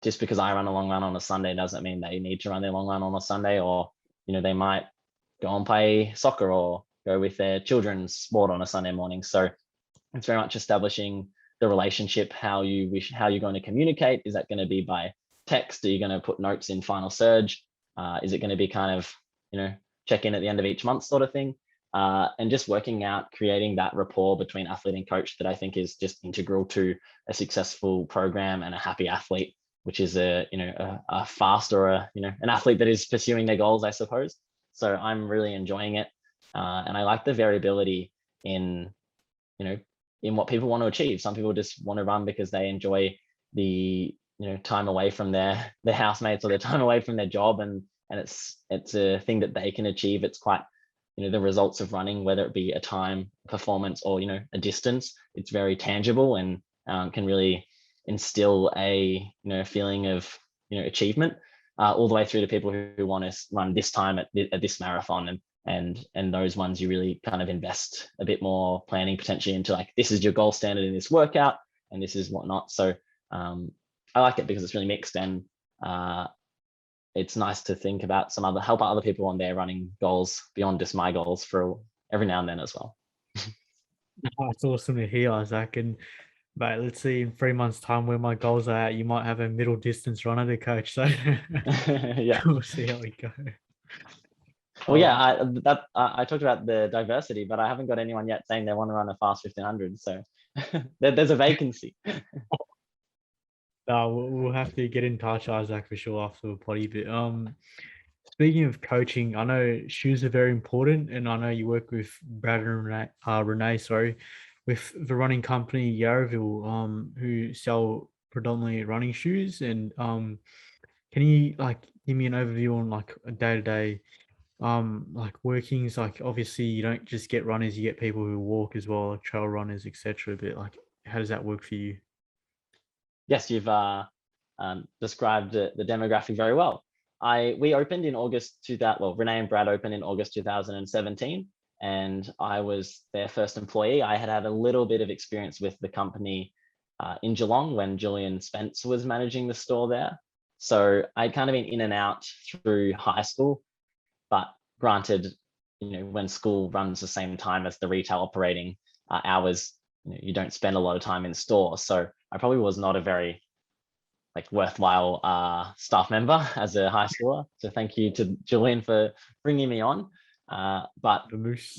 Just because I run a long run on a Sunday doesn't mean they need to run their long run on a Sunday, or they might go and play soccer or go with their children's sport on a Sunday morning. So it's very much establishing the relationship, how you're going to communicate. Is that going to be by text? Are you going to put notes in Final Surge? Is it going to be kind of check in at the end of each month sort of thing? And just working out, creating that rapport between athlete and coach that I think is just integral to a successful program and a happy athlete, which is a fast or an athlete that is pursuing their goals, I suppose. So I'm really enjoying it, and I like the variability in what people want to achieve. Some people just want to run because they enjoy the time away from their housemates, or their time away from their job, and and it's a thing that they can achieve. It's quite, the results of running, whether it be a time, performance, or a distance, it's very tangible and can really instill a feeling of achievement, all the way through to people who want to run this time at this marathon, and those ones you really kind of invest a bit more planning potentially into, like, this is your goal standard in this workout and this is whatnot. So I like it because it's really mixed, and it's nice to think about help out other people on their running goals beyond just my goals for every now and then as well.
That's awesome to hear, Isaac. And but let's see in 3 months' time where my goals are at. You might have a middle distance runner to coach. So
Yeah.
we'll see how we go.
Well, yeah,
Um,
I talked about the diversity, but I haven't got anyone yet saying they want to run a fast 1500. So there's a vacancy.
we'll have to get in touch, Isaac, for sure after the potty. But speaking of coaching, I know shoes are very important, and I know you work with Brad and Renee, sorry, with the running company Yarrowville, who sell predominantly running shoes. And can you like give me an overview on like a day to day like workings? Like obviously you don't just get runners, you get people who walk as well, like trail runners, etc. But like, how does that work for you?
Yes, you've described the demographic very well. We opened in August 2000. Well, Renee and Brad opened in August 2017, and I was their first employee. I had a little bit of experience with the company in Geelong when Julian Spence was managing the store there. So I'd kind of been in and out through high school, but granted, when school runs the same time as the retail operating hours, you don't spend a lot of time in store. So I probably was not a very worthwhile staff member as a high schooler. So thank you to Julian for bringing me on. But
The moose.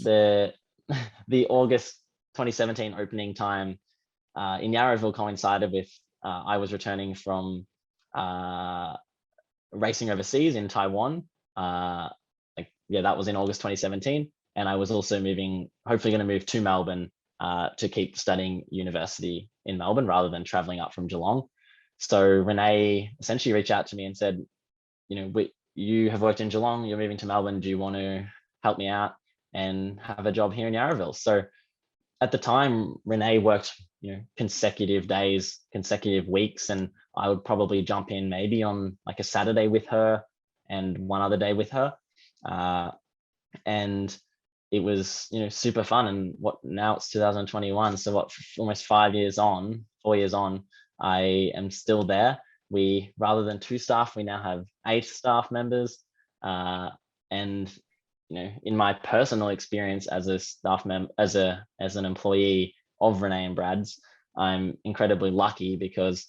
the August 2017 opening time in Yarrowville coincided with I was returning from racing overseas in Taiwan. That was in August 2017, and I was also hopefully going to move to Melbourne to keep studying university in Melbourne rather than traveling up from Geelong. So Renee essentially reached out to me and said, you have worked in Geelong, you're moving to Melbourne, do you want to help me out and have a job here in Yarrowville? So at the time, Renee worked, consecutive days, consecutive weeks, and I would probably jump in maybe on like a Saturday with her and one other day with her. And it was, super fun. And now it's 2021. So almost 4 years on, I am still there. Rather than 2 staff, we now have 8 staff members. And in my personal experience as a staff member, as an employee of Renee and Brad's, I'm incredibly lucky because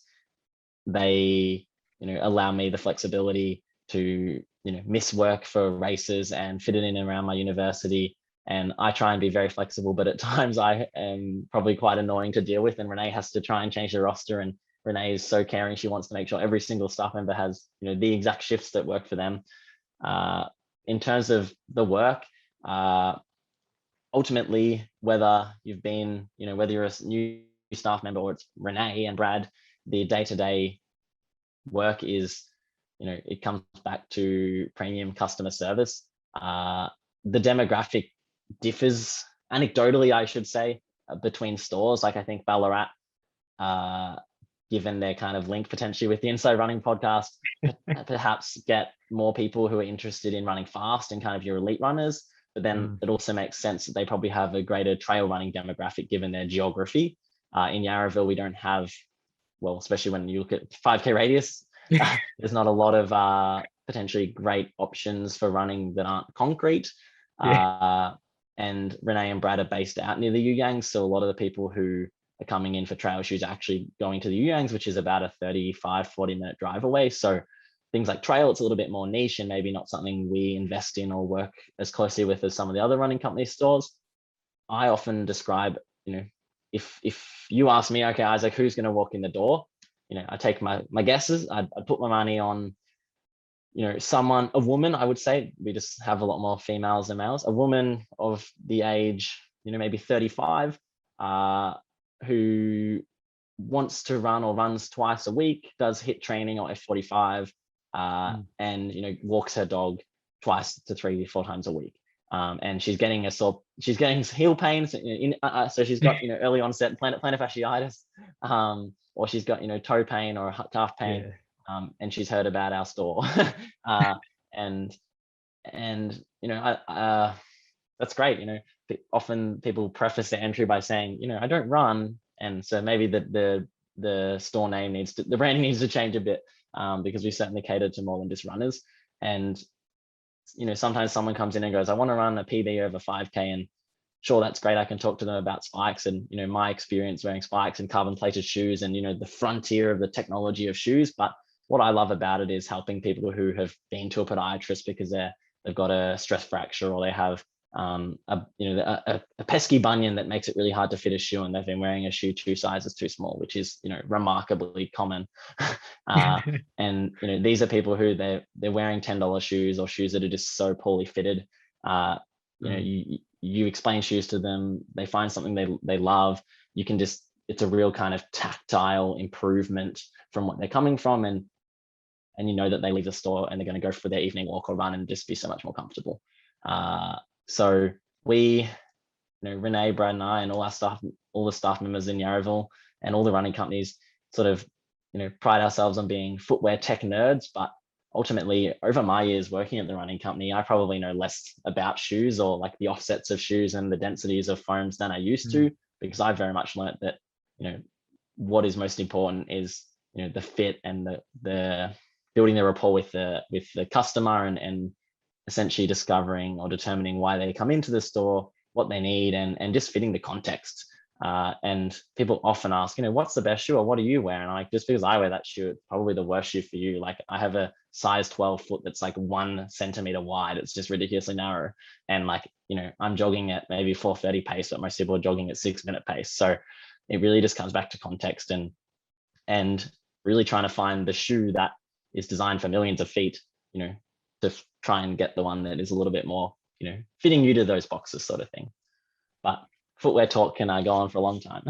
they, allow me the flexibility to, miss work for races and fit it in around my university. And I try and be very flexible, but at times I am probably quite annoying to deal with. And Renee has to try and change the roster. And Renee is so caring. She wants to make sure every single staff member has, the exact shifts that work for them. In terms of the work, ultimately, whether you've been, whether you're a new staff member or it's Renee and Brad, the day-to-day work is, it comes back to premium customer service. The demographic differs anecdotally, I should say, between stores. Like I think Ballarat, given their kind of link potentially with the Inside Running podcast, perhaps get more people who are interested in running fast and kind of your elite runners. But then it also makes sense that they probably have a greater trail running demographic given their geography. In Yarrowville, we don't have, well, especially when you look at 5K radius, there's not a lot of potentially great options for running that aren't concrete. And Renee and Brad are based out near the Yuyangs, so a lot of the people who are coming in for trail shoes are actually going to the Yuyangs, which is about a 35-40-minute drive away. So things like trail, it's a little bit more niche and maybe not something we invest in or work as closely with as some of the other running company stores. I often describe, if you ask me, okay, Isaac, who's going to walk in the door? I take my guesses. I'd put my money on, a woman. I would say we just have a lot more females than males. A woman of the age, maybe 35, who wants to run or runs twice a week, does HIIT training or F45,
Mm.
and walks her dog twice to 3 4 times a week. And she's getting heel pains so she's got early onset plantar fasciitis, or she's got toe pain or calf pain,
Yeah.
and she's heard about our store. uh, and and that's great. Often people preface their entry by saying, I don't run, and so maybe the store name the branding needs to change a bit, because we certainly cater to more than just runners. And sometimes someone comes in and goes, I want to run a PB over 5K, and sure, that's great. I can talk to them about spikes and my experience wearing spikes and carbon plated shoes and the frontier of the technology of shoes. But what I love about it is helping people who have been to a podiatrist because they've got a stress fracture, or they have a pesky bunion that makes it really hard to fit a shoe, and they've been wearing a shoe 2 sizes too small, which is remarkably common. And these are people who they're wearing $10 shoes, or shoes that are just so poorly fitted. You explain shoes to them, they find something they love. It's a real kind of tactile improvement from what they're coming from, and that they leave the store and they're going to go for their evening walk or run and just be so much more comfortable. So we, Renee, Brad, and I, and all the staff members in Yarrowville, and all the running companies sort of, pride ourselves on being footwear tech nerds. But ultimately, over my years working at the running company, I probably know less about shoes, or like the offsets of shoes and the densities of foams than I used to, because I very much learned that, what is most important is, the fit and the building the rapport with the customer, and essentially discovering or determining why they come into the store, what they need, and just fitting the context. And people often ask, what's the best shoe, or what do you wear? And like, just because I wear that shoe, it's probably the worst shoe for you. Like, I have a size 12 foot that's like 1 centimeter wide. It's just ridiculously narrow. And like, I'm jogging at maybe 4:30 pace, but most people are jogging at 6-minute pace. So it really just comes back to context, and really trying to find the shoe that is designed for millions of feet, to try and get the one that is a little bit more, fitting you to those boxes, sort of thing. But footwear talk can go on for a long time.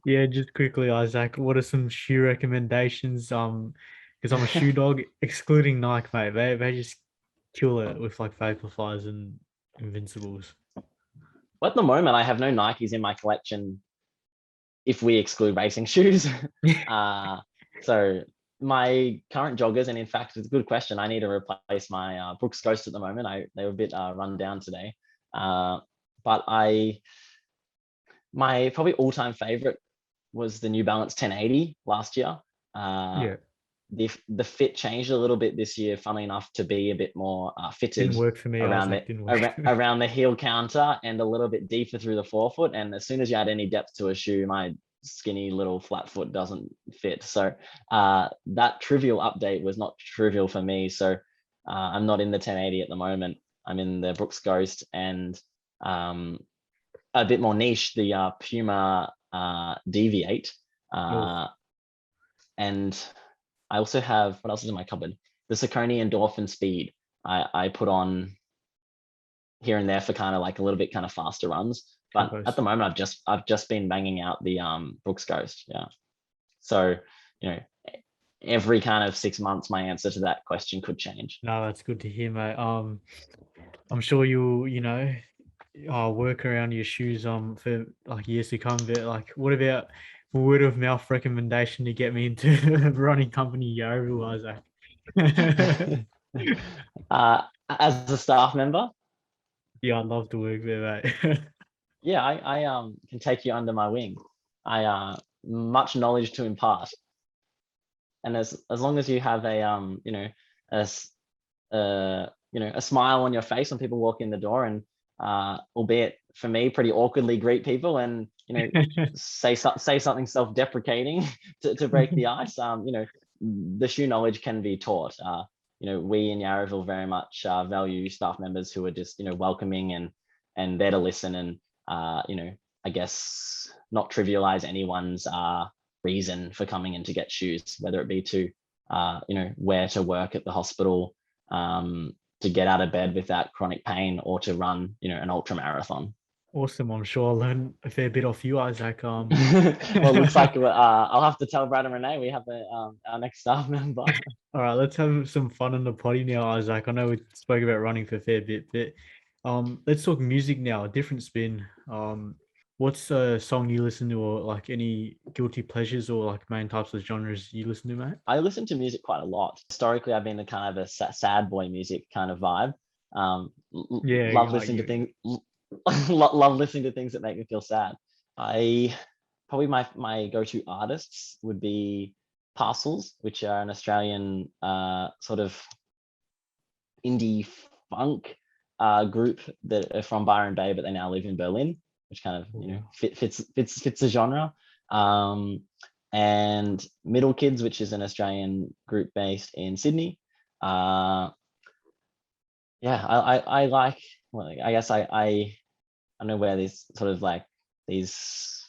Yeah, just quickly, Isaac, what are some shoe recommendations? Because I'm a shoe dog, excluding Nike, mate. They just kill it with like Vaporflies and Invincibles.
But at the moment, I have no Nikes in my collection, if we exclude racing shoes. So my current joggers, and in fact, it's a good question. I need to replace my Brooks Ghost at the moment. They were a bit run down today. But my probably all-time favorite was the New Balance 1080 last year.
Yeah,
The fit changed a little bit this year, funnily enough, to be a bit more fitted
didn't work for me,
around
Isaac. Didn't work.
around the heel counter, and a little bit deeper through the forefoot. And as soon as you add any depth to a shoe, my skinny little flat foot doesn't fit. So that trivial update was not trivial for me. So I'm not in the 1080 at the moment. I'm in the Brooks Ghost, and a bit more niche, the Puma Deviate. And I also have, what else is in my cupboard? The Saucony Endorphin Speed. I put on here and there for kind of like a little bit kind of faster runs. But at the moment, I've just been banging out the Brooks Ghost. Yeah. So, every kind of 6 months, my answer to that question could change.
No, that's good to hear, mate. I'm sure you'll, work around your shoes for like years to come. But like, what about word of mouth recommendation to get me into running company Yarrowville, Isaac?
As a staff member,
Yeah, I'd love to work there, mate.
yeah, I can take you under my wing. I much knowledge to impart, and as long as you have a a smile on your face when people walk in the door, and albeit for me pretty awkwardly greet people, and say something self-deprecating to break the ice. The shoe knowledge can be taught. We in Yarrowville very much value staff members who are just welcoming and there to listen, and I guess not trivialize anyone's reason for coming in to get shoes, whether it be to wear to work at the hospital, to get out of bed without chronic pain, or to run an ultra marathon.
Awesome. I'm sure I'll learn a fair bit off you, Isaac.
Well, looks like I'll have to tell Brad and Renee we have our next staff member.
All right, let's have some fun on the potty now, Isaac. I know we spoke about running for a fair bit, but let's talk music now. A different spin. What's a song you listen to, or like any guilty pleasures, or like main types of genres you listen to, mate?
I listen to music quite a lot. Historically, I've been a kind of a sad boy music kind of vibe.
Yeah,
Love
I
listening to
get it.
things. Love listening to things that make me feel sad. I probably my go-to artists would be Parcels, which are an Australian sort of indie funk group that are from Byron Bay, but they now live in Berlin, which kind of fits the genre. And Middle Kids, which is an Australian group based in Sydney. Yeah, I like. Well, I guess I don't know where these sort of like these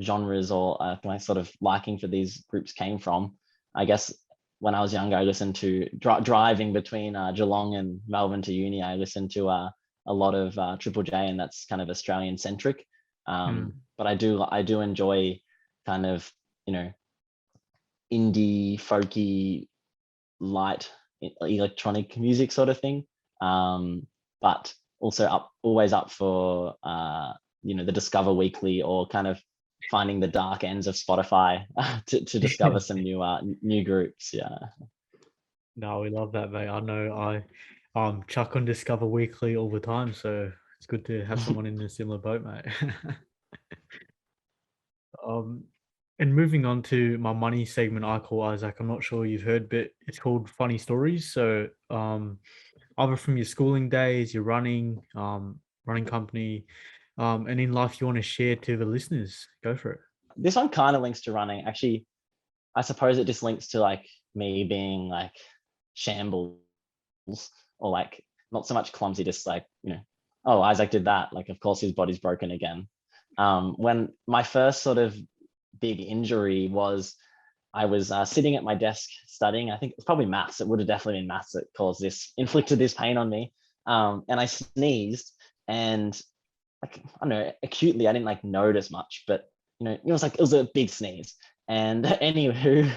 genres or my sort of liking for these groups came from. I guess when I was younger, I listened to driving between Geelong and Melbourne to uni. I listened to a lot of Triple J, and that's kind of Australian centric. But I do enjoy kind of, you know, indie folky light electronic music sort of thing. But also always up for the Discover Weekly, or kind of finding the dark ends of Spotify to discover some new groups. Yeah.
No, we love that, mate. I know I chuck on Discover Weekly all the time, so it's good to have someone in a similar boat, mate. Um, and moving on to my money segment, I call Isaac. I'm not sure you've heard, but it's called Funny Stories. So, either from your schooling days, your running company, and in life you want to share to the listeners. Go for it.
This one kind of links to running. Actually, I suppose it just links to like me being like shambles, or like not so much clumsy, just like, oh, Isaac did that. Like, of course his body's broken again. When my first sort of big injury was, I was sitting at my desk studying. I think it's probably maths. It would have definitely been maths that inflicted this pain on me. And I sneezed, and like, I don't know, acutely, I didn't like notice much, but it was a big sneeze. And anywho,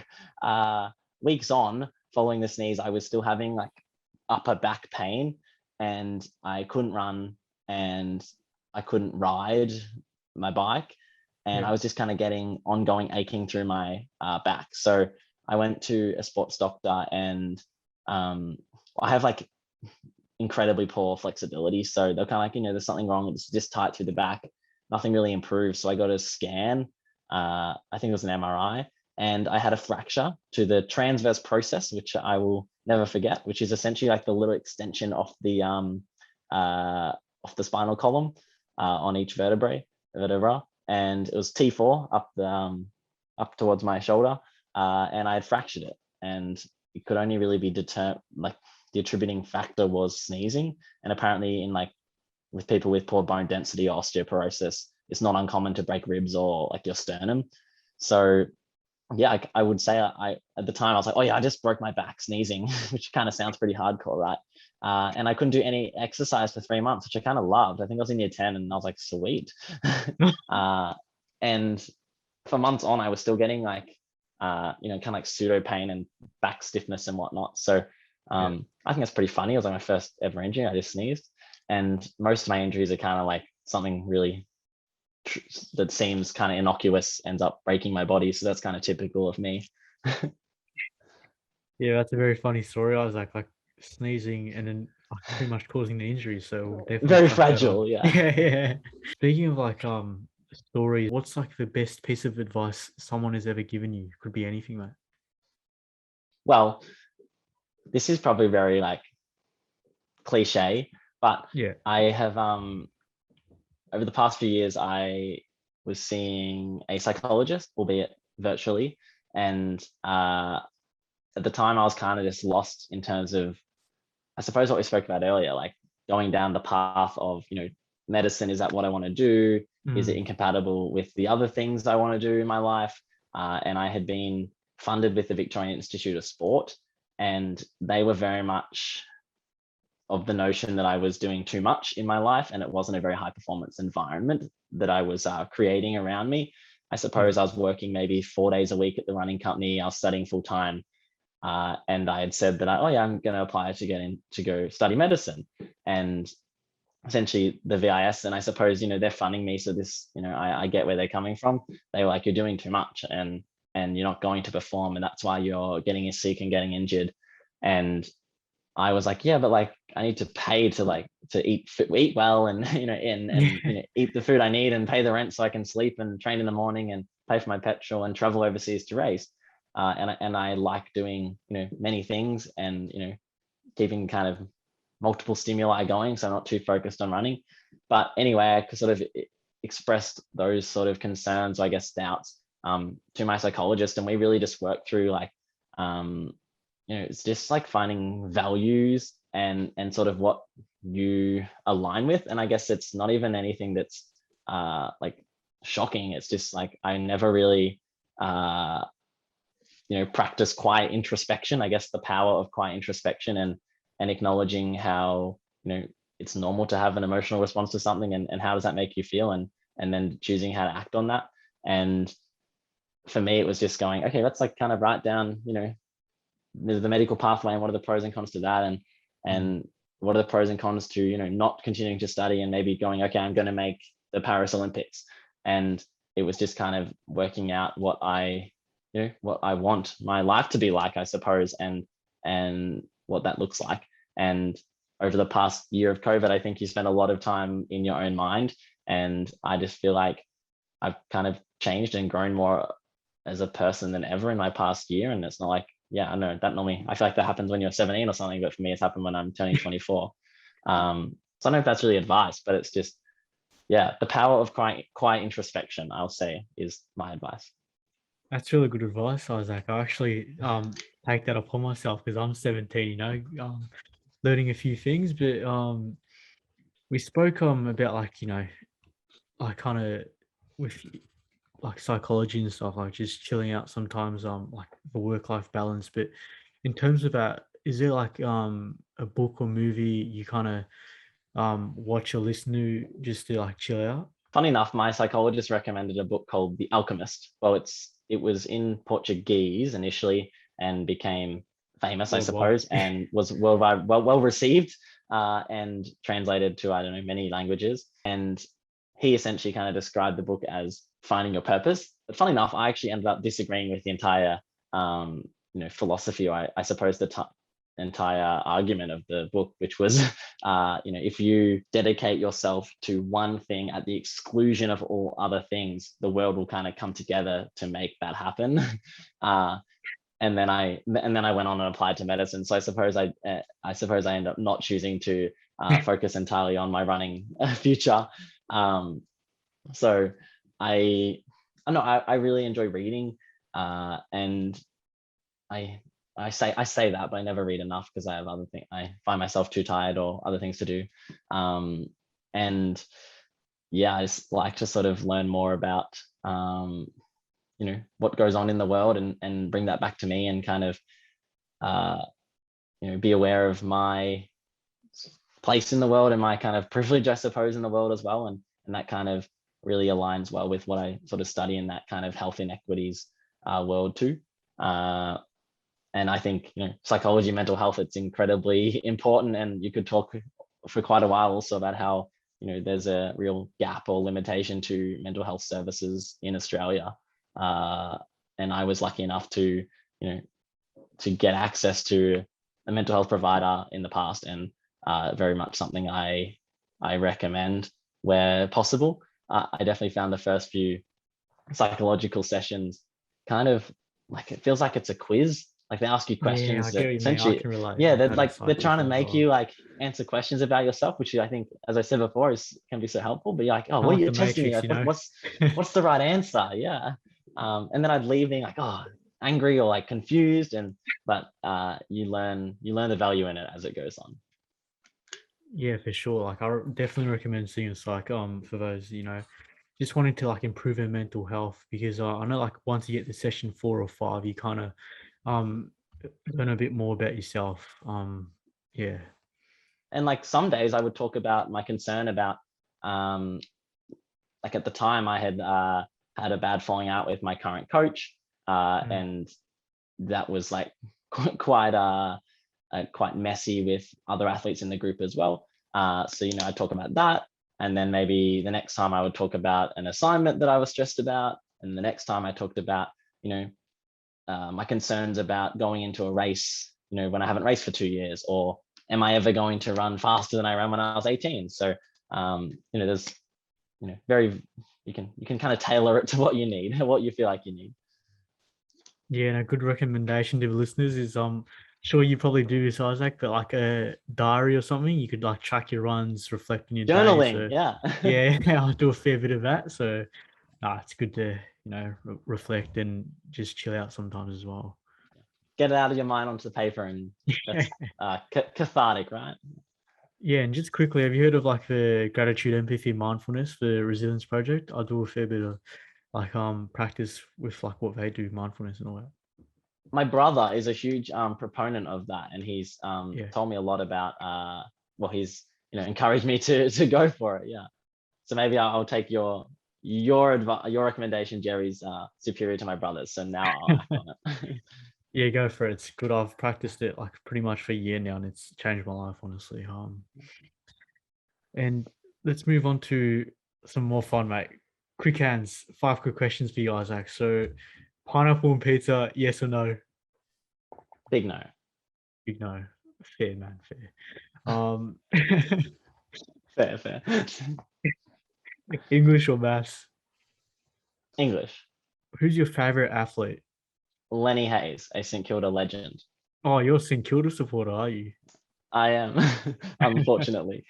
weeks on following the sneeze, I was still having like upper back pain, and I couldn't run, and I couldn't ride my bike, and
Yeah.
I was just kind of getting ongoing aching through my back. So I went to a sports doctor, and I have like incredibly poor flexibility. So they're kind of like, there's something wrong. It's just tight through the back. Nothing really improved. So I got a scan. I think it was an MRI, and I had a fracture to the transverse process, which I will never forget, which is essentially like the little extension of the spinal column on each vertebra. And it was T4 up towards my shoulder, and I had fractured it, and it could only really be determined, like the attributing factor was sneezing. And apparently with people with poor bone density or osteoporosis, it's not uncommon to break ribs or like your sternum. So yeah, I would say I at the time I was like, oh yeah, I just broke my back sneezing, which kind of sounds pretty hardcore, right? And I couldn't do any exercise for 3 months, which I kind of loved. I think I was in year 10, and I was like, sweet. And for months on, I was still getting like, kind of like pseudo pain and back stiffness and whatnot. So I think that's pretty funny. It was like my first ever injury. I just sneezed, and most of my injuries are kind of like something really that seems kind of innocuous ends up breaking my body. So that's kind of typical of me.
Yeah, that's a very funny story. I was like sneezing and then pretty much causing the injury. So we'll definitely
Very
chuck that on.
fragile, yeah.
Yeah, yeah. Speaking of like stories, what's like the best piece of advice someone has ever given you? Could be anything, mate.
Well, this is probably very like cliche, but
Yeah.
I have over the past few years, I was seeing a psychologist, albeit virtually, and at the time I was kind of just lost in terms of, I suppose, what we spoke about earlier, like going down the path of, medicine. Is that what I want to do? Is it incompatible with the other things I want to do in my life? And I had been funded with the Victorian Institute of Sport, and they were very much of the notion that I was doing too much in my life, and it wasn't a very high performance environment that I was creating around me. I suppose I was working maybe 4 days a week at the running company. I was studying full time, and I had said that oh yeah, I'm going to apply to get in to go study medicine, and essentially the VIS. And I suppose they're funding me, so this I get where they're coming from. They were like, you're doing too much, and you're not going to perform, and that's why you're getting sick and getting injured. And I was like, yeah, but like I need to pay to eat well, and
Yeah.
eat the food I need and pay the rent so I can sleep and train in the morning and pay for my petrol and travel overseas to race. And I like doing many things, and keeping kind of multiple stimuli going, so I'm not too focused on running. But anyway, I sort of expressed those sort of concerns, or I guess doubts, to my psychologist, and we really just worked through like it's just like finding values and sort of what you align with. And I guess it's not even anything that's like shocking. It's just like I never really practice quiet introspection. I guess the power of quiet introspection, and acknowledging how it's normal to have an emotional response to something, and how does that make you feel, and then choosing how to act on that. And for me, it was just going, okay, let's like kind of write down the medical pathway, and what are the pros and cons to that, and what are the pros and cons to not continuing to study, and maybe going, okay, I'm going to make the Paris Olympics. And it was just kind of working out what I want my life to be like, I suppose, and what that looks like. And over the past year of COVID, I think you spend a lot of time in your own mind, and I just feel like I've kind of changed and grown more as a person than ever in my past year. And it's not like, yeah, I know that normally, I feel like that happens when you're 17 or something, but for me, it's happened when I'm turning 24. So I don't know if that's really advice, but it's just, yeah, the power of quiet introspection, I'll say, is my advice.
That's really good advice, Isaac. I actually take that upon myself because I'm 17, learning a few things, but we spoke about like, like kind of with like psychology and stuff, like just chilling out sometimes, like the work-life balance. But in terms of that, is there like a book or movie you kind of watch or listen to just to like chill out?
Funny enough, my psychologist recommended a book called The Alchemist. Well, it was in Portuguese initially and became famous, I
Worldwide.
suppose, and was worldwide well received, and translated to, I don't know, many languages. And he essentially kind of described the book as finding your purpose. But funny enough, I actually ended up disagreeing with the entire philosophy, or I suppose the entire argument of the book, which was if you dedicate yourself to one thing at the exclusion of all other things, the world will kind of come together to make that happen. And then I went on and applied to medicine. So I suppose I end up not choosing to focus entirely on my running future. So I know I really enjoy reading, and I say that, but I never read enough because I have other things. I find myself too tired or other things to do. And yeah, I just like to sort of learn more about what goes on in the world, and bring that back to me, and kind of be aware of my place in the world and my kind of privilege, I suppose, in the world as well. And that kind of really aligns well with what I sort of study in that kind of health inequities world too. And I think psychology, mental health, it's incredibly important. And you could talk for quite a while also about how there's a real gap or limitation to mental health services in Australia. And I was lucky enough to to get access to a mental health provider in the past, and very much something I recommend where possible. I definitely found the first few psychological sessions kind of like, it feels like it's a quiz. Like they ask you
Yeah, I
questions
get
that
what you mean. I
essentially,
can relate.
yeah,
I've had a
they're
psych
trying to
before as
make you
well.
like answer questions about yourself, which I think, as I said before, is can be so helpful. But you're like, oh,
Kind of
what are
like
you
the
testing me?
Matrix,
Like,
you know?
what's the right answer? Yeah. And then I'd leave being like, oh, angry or like confused. But you learn the value in it as it goes on.
Yeah, for sure. Like definitely recommend seeing a psych for those, just wanting to like improve their mental health because I know like once you get to session 4 or 5, you kind of um learn a bit more about yourself. Yeah.
And like some days I would talk about my concern about, like at the time I had had a bad falling out with my current coach,
Mm.
and that was like quite quite messy with other athletes in the group as well. So I talk about that, and then maybe the next time I would talk about an assignment that I was stressed about, and the next time I talked about my concerns about going into a race, when I haven't raced for 2 years, or am I ever going to run faster than I ran when I was 18? So there's very you can kind of tailor it to what you need, what you feel like you need.
Yeah, and a good recommendation to the listeners is sure you probably do this, Isaac, but like a diary or something, you could like track your runs, reflect on your day.
Journaling,
So
yeah.
yeah, I'll do a fair bit of that. So it's good to reflect and just chill out sometimes as well.
Get it out of your mind onto the paper, and that's cathartic, right?
Yeah, and just quickly, have you heard of like the gratitude, empathy, mindfulness, the resilience project? I do a fair bit of like practice with like what they do, mindfulness and all that.
My brother is a huge proponent of that, and he's
Yeah.
told me a lot about well, he's encouraged me to go for it. Yeah. So maybe I'll take your recommendation. Jerry's superior to my brother's, so now I'll act on it.
Yeah, go for it. It's good. I've practiced it like pretty much for a year now, and it's changed my life, honestly. And let's move on to some more fun, mate. Quick hands. 5 quick questions for you, Isaac. So, pineapple and pizza, yes or no?
Big no.
Big no. Fair, man. Fair. Um,
Fair, fair.
English or maths?
English.
Who's your favorite athlete?
Lenny Hayes, a St Kilda legend.
Oh, you're a St Kilda supporter, are you?
I am, unfortunately.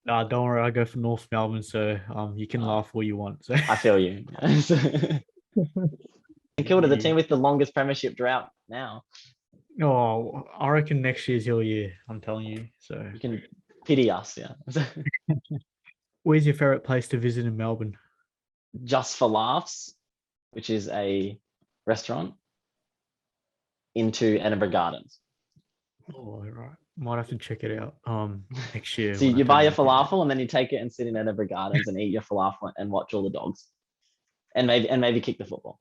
Nah, don't worry. I go for North Melbourne, so you can laugh all you want. So.
I feel you. St Kilda, the team with the longest premiership drought now.
Oh, I reckon next year's your year. I'm telling you. So,
You can pity us, yeah.
where's your favorite place to visit in Melbourne?
Just for Laughs, which is a restaurant, into Edinburgh Gardens.
Oh, right. Might have to check it out. Next year.
So
when I
you buy
turn
your
18.
falafel, and then you take it and sit in Edinburgh Gardens and eat your falafel and watch all the dogs, and maybe kick the football.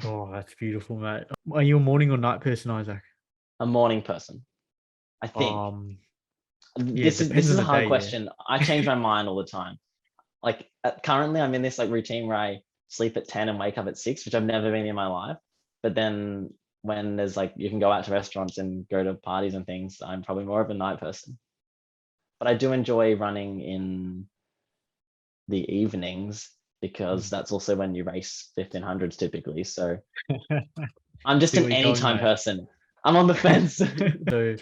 Oh, that's beautiful, mate. Are you a morning or night person, Isaac?
A morning person, I think.
Yeah, it
This
depends
is
on
a
the
hard
day.
question. I change my mind all the time. Like currently, I'm in this like routine where I sleep at 10 and wake up at 6, which I've never been in my life. But then when there's like you can go out to restaurants and go to parties and things, I'm probably more of a night person. But I do enjoy running in the evenings, because that's also when you race 1500s typically. So
Yeah.
I'm just
See
an
where you're going,
anytime
mate.
person. I'm on the fence.
So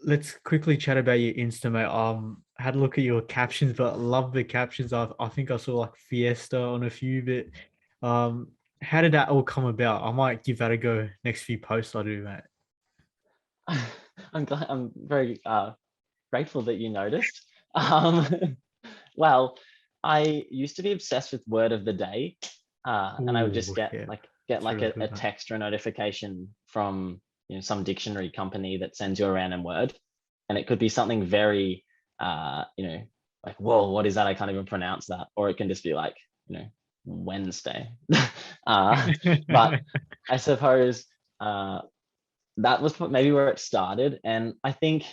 let's quickly chat about your Insta, mate. Had a look at your captions, but love the captions. I think I saw like Fiesta on a few, but how did that all come about? I might give that a go next few posts I do, mate.
I'm very grateful that you noticed. Well, I used to be obsessed with word of the day, and I would just
Ooh,
get
yeah,
get
it's
like
really
a
good, mate.
text or a notification from some dictionary company that sends you a random word, and it could be something very like, whoa, what is that? I can't even pronounce that. Or it can just be like Wednesday. But I suppose that was maybe where it started, and I think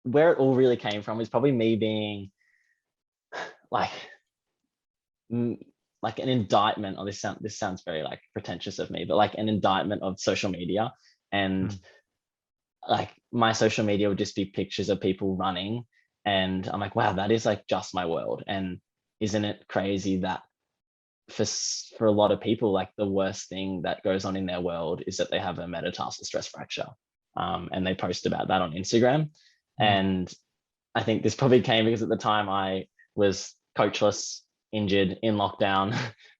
where it all really came from is probably me being like like an indictment. Oh, this sounds very like pretentious of me, but like an indictment of social media. And
Mm.
like my social media would just be pictures of people running, and I'm like, wow, that is like just my world. And isn't it crazy that for a lot of people, like the worst thing that goes on in their world is that they have a metatarsal stress fracture, and they post about that on Instagram.
Mm.
And I think this probably came because at the time I was coachless, injured, in lockdown,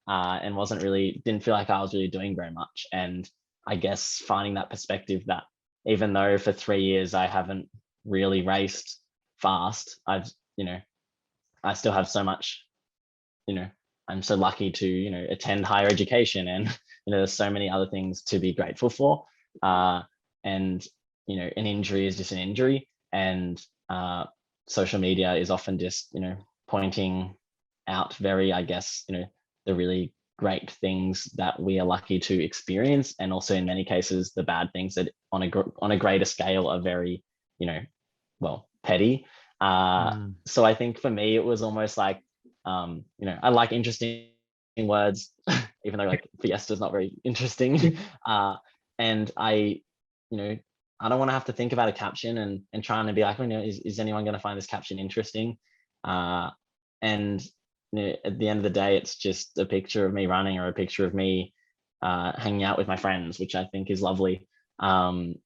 and didn't feel like I was really doing very much. And I guess finding that perspective that even though for 3 years I haven't really raced fast, I still have so much, I'm so lucky to, attend higher education, and, there's so many other things to be grateful for. And, an injury is just an injury. and social media is often just, pointing out very, I guess, the really great things that we are lucky to experience, and also in many cases the bad things that on a greater scale are very, well, petty.
Mm.
So I think for me it was almost like, I like interesting words, even though like Fiesta is not very interesting. And you know, I don't want to have to think about a caption and trying to be like, is anyone going to find this caption interesting? And at the end of the day, it's just a picture of me running, or a picture of me hanging out with my friends, which I think is lovely. And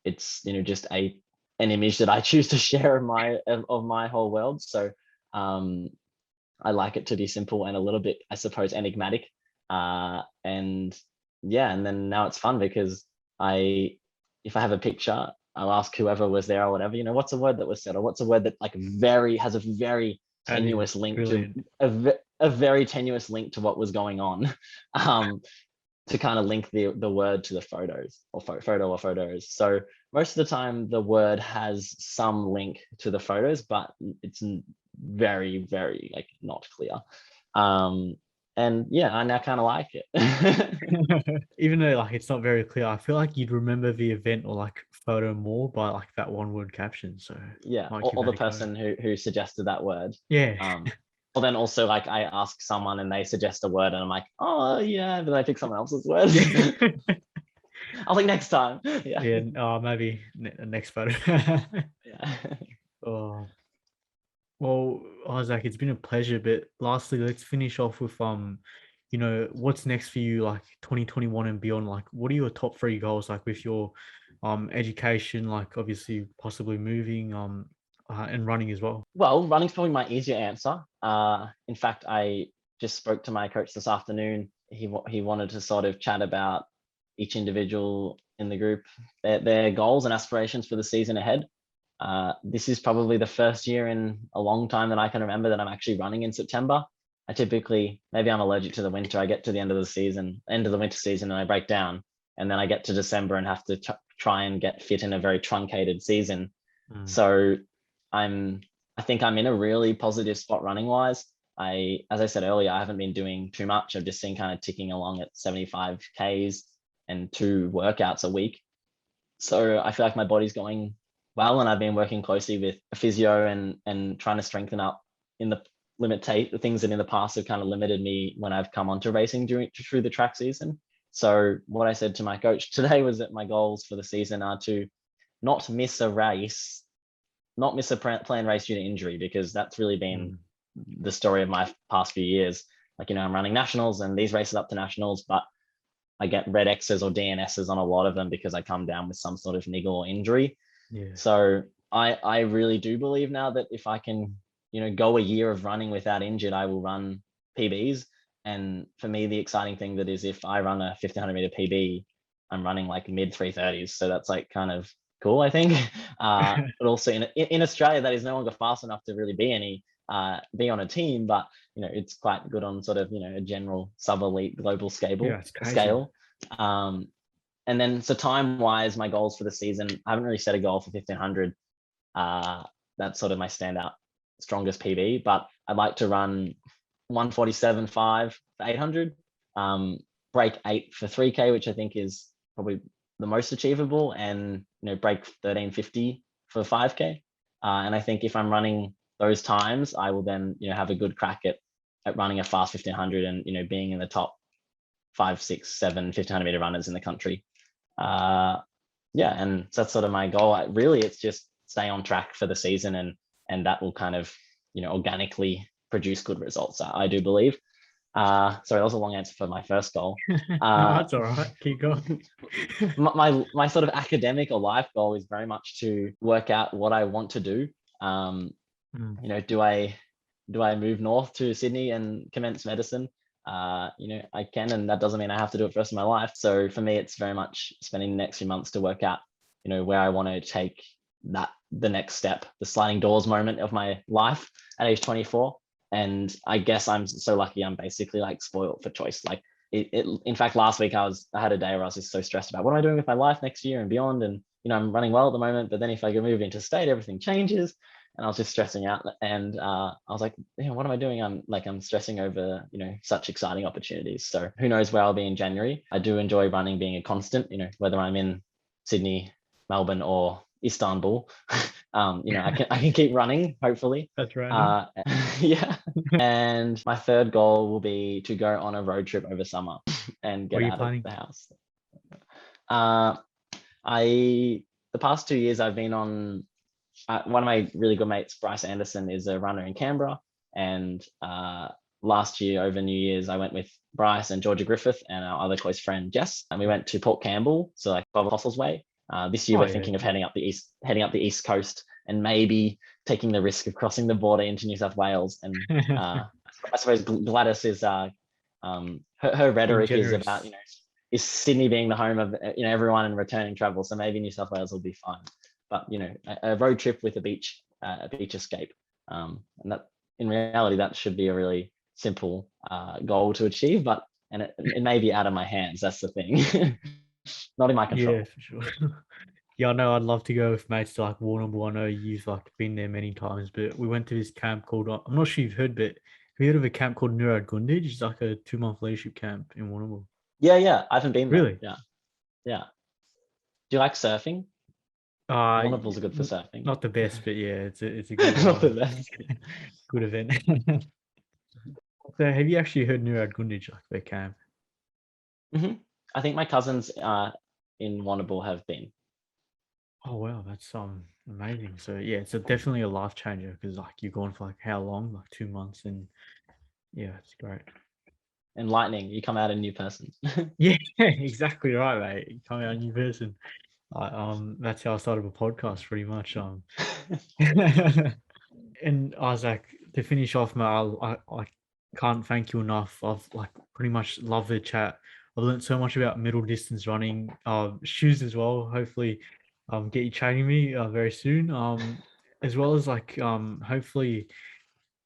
it's, just an image that I choose to share of my whole world. So I like it to be simple and a little bit, I suppose, enigmatic. And yeah, and then now it's fun because if I have a picture, I'll ask whoever was there or whatever, what's a word that was said, or what's a word that like has a very
That is
tenuous link to
brilliant.
a very tenuous link to what was going on. um, to kind of link the word to the photos, or photo or photos. So most of the time the word has some link to the photos, but it's very, very like not clear. And yeah, I now kind of like it.
Even though like it's not very clear, I feel like you'd remember the event or like photo more by like that one word caption. So
Yeah,
might give
or
that
the
a go.
person who suggested that word.
Yeah.
Or then also like I ask someone and they suggest a word and I'm like, oh yeah, then I pick someone else's word.
Yeah.
I'll think next time. Yeah.
Yeah. Maybe next photo.
Yeah.
Oh. Well, Isaac, it's been a pleasure. But lastly, let's finish off with what's next for you, like 2021 and beyond. Like, what are your top three goals, like with your education, like obviously possibly moving, and running as well?
Well, running's probably my easier answer. In fact, I just spoke to my coach this afternoon. He wanted to sort of chat about each individual in the group, their goals and aspirations for the season ahead. This is probably the first year in a long time that I can remember that I'm actually running in September. I typically, maybe I'm allergic to the winter. I get to the end of the winter season, and I break down, and then I get to December and have to try and get fit in a very truncated season.
Mm.
So I'm I think I'm in a really positive spot running wise. As I said earlier, I haven't been doing too much. I've just been kind of ticking along at 75 Ks and 2 workouts a week. So I feel like my body's going well, and I've been working closely with a physio and trying to strengthen up in the things that in the past have kind of limited me when I've come onto racing through the track season. So what I said to my coach today was that my goals for the season are to not miss a race, not miss a planned race due to injury, because that's really been
Mm.
the story of my past few years. Like, I'm running nationals and these races up to nationals, but I get red X's or DNSs on a lot of them because I come down with some sort of niggle or injury.
Yeah.
So I really do believe now that if I can, go a year of running without injured, I will run PBs. And for me, the exciting thing that is, if I run a 1500 meter PB, I'm running like mid 330s. So that's like kind of cool, I think. But also in Australia, that is no longer fast enough to really be on a team, but it's quite good on sort of a general sub elite global
Yeah,
scale
it's crazy.
scale. And then, so time wise, my goals for the season, I haven't really set a goal for 1500. That's sort of my standout strongest PB, but I'd like to run 147.5 for 800, break 8 for 3K, which I think is probably the most achievable, and break 1350 for 5K. And I think if I'm running those times, I will then have a good crack at running a fast 1500 and being in the top 5, 6, 7 1500 meter runners in the country. Yeah, and so that's sort of my goal. Really, it's just stay on track for the season, and that will kind of organically produce good results. I do believe. Sorry, that was a long answer for my first goal.
No,
Uh,
that's all right. Keep going.
my sort of academic or life goal is very much to work out what I want to do.
Mm.
Do I move north to Sydney and commence medicine? I can, and that doesn't mean I have to do it for the rest of my life. So for me, it's very much spending the next few months to work out, where I want to take the next step, the sliding doors moment of my life at age 24. And I guess I'm so lucky. I'm basically like spoiled for choice. In fact, last week I had a day where I was just so stressed about what am I doing with my life next year and beyond. And I'm running well at the moment, but then if I go move into state, everything changes. And I was just stressing out, and I was like, what am I doing? I'm stressing over, such exciting opportunities. So who knows where I'll be in January. I do enjoy running being a constant, whether I'm in Sydney, Melbourne, or Istanbul. I can keep running, hopefully.
That's random.
Yeah. And my third goal will be to go on a road trip over summer and
What
get
are you
out of
planning?
the house. Uh, I the past 2 years I've been on. One of my really good mates, Bryce Anderson, is a runner in Canberra, and last year over New Year's I went with Bryce and Georgia Griffith and our other close friend Jess, and we went to Port Campbell, so like Bob Apostles Way. This year
Oh
we're
yeah,
thinking of
yeah.
heading up the east coast, and maybe taking the risk of crossing the border into New South Wales. And I suppose Gladys is her
Being
rhetoric is about
generous.
is Sydney being the home of everyone and returning travel, so maybe New South Wales will be fine. But a road trip with a beach escape, and that in reality that should be a really simple goal to achieve, but it may be out of my hands. That's the thing. Not in my
Yeah,
control.
for sure. Yeah, I know I'd love to go with mates to like Warrnambool. I know you've like been there many times, but we went to this camp called I'm not sure you've heard, but have you heard of a camp called Nurad Gundij? It's like a 2 month leadership camp in Warrnambool.
Yeah, I haven't been there.
Really?
Yeah. Do you like surfing?
Uh,
Warrnambool's good for surfing.
Not the best, but yeah, it's a good
Not the best.
good event. So have you actually heard Nurad Gundij, like their camp?
Hmm. I think my cousins in Warrnambool have been.
Oh wow, that's amazing. So yeah, it's definitely a life changer because like you're gone for like how long? Like 2 months, and yeah, it's great.
Enlightening. You come out a new person.
Yeah, exactly right, mate. Coming out a new person. That's how I started a podcast, pretty much. And Isaac, to finish off, mate, I can't thank you enough. I've like pretty much loved the chat. I've learned so much about middle distance running, shoes as well. Hopefully, get you training me very soon. As well as like hopefully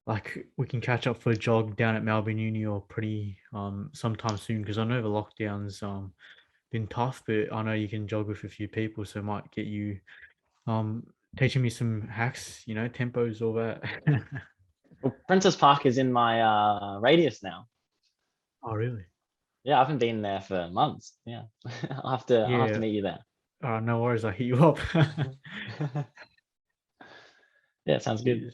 like we can catch up for a jog down at Melbourne Uni or pretty sometime soon because I know the lockdowns been tough, but I know you can jog with a few people, so it might get you um teaching me some hacks, tempos, all that.
Well, Princess Park is in my radius now.
Oh, really?
Yeah, I haven't been there for months. Yeah, I'll have to
Yeah.
meet you there.
No worries. I'll hit you up.
Yeah, sounds good.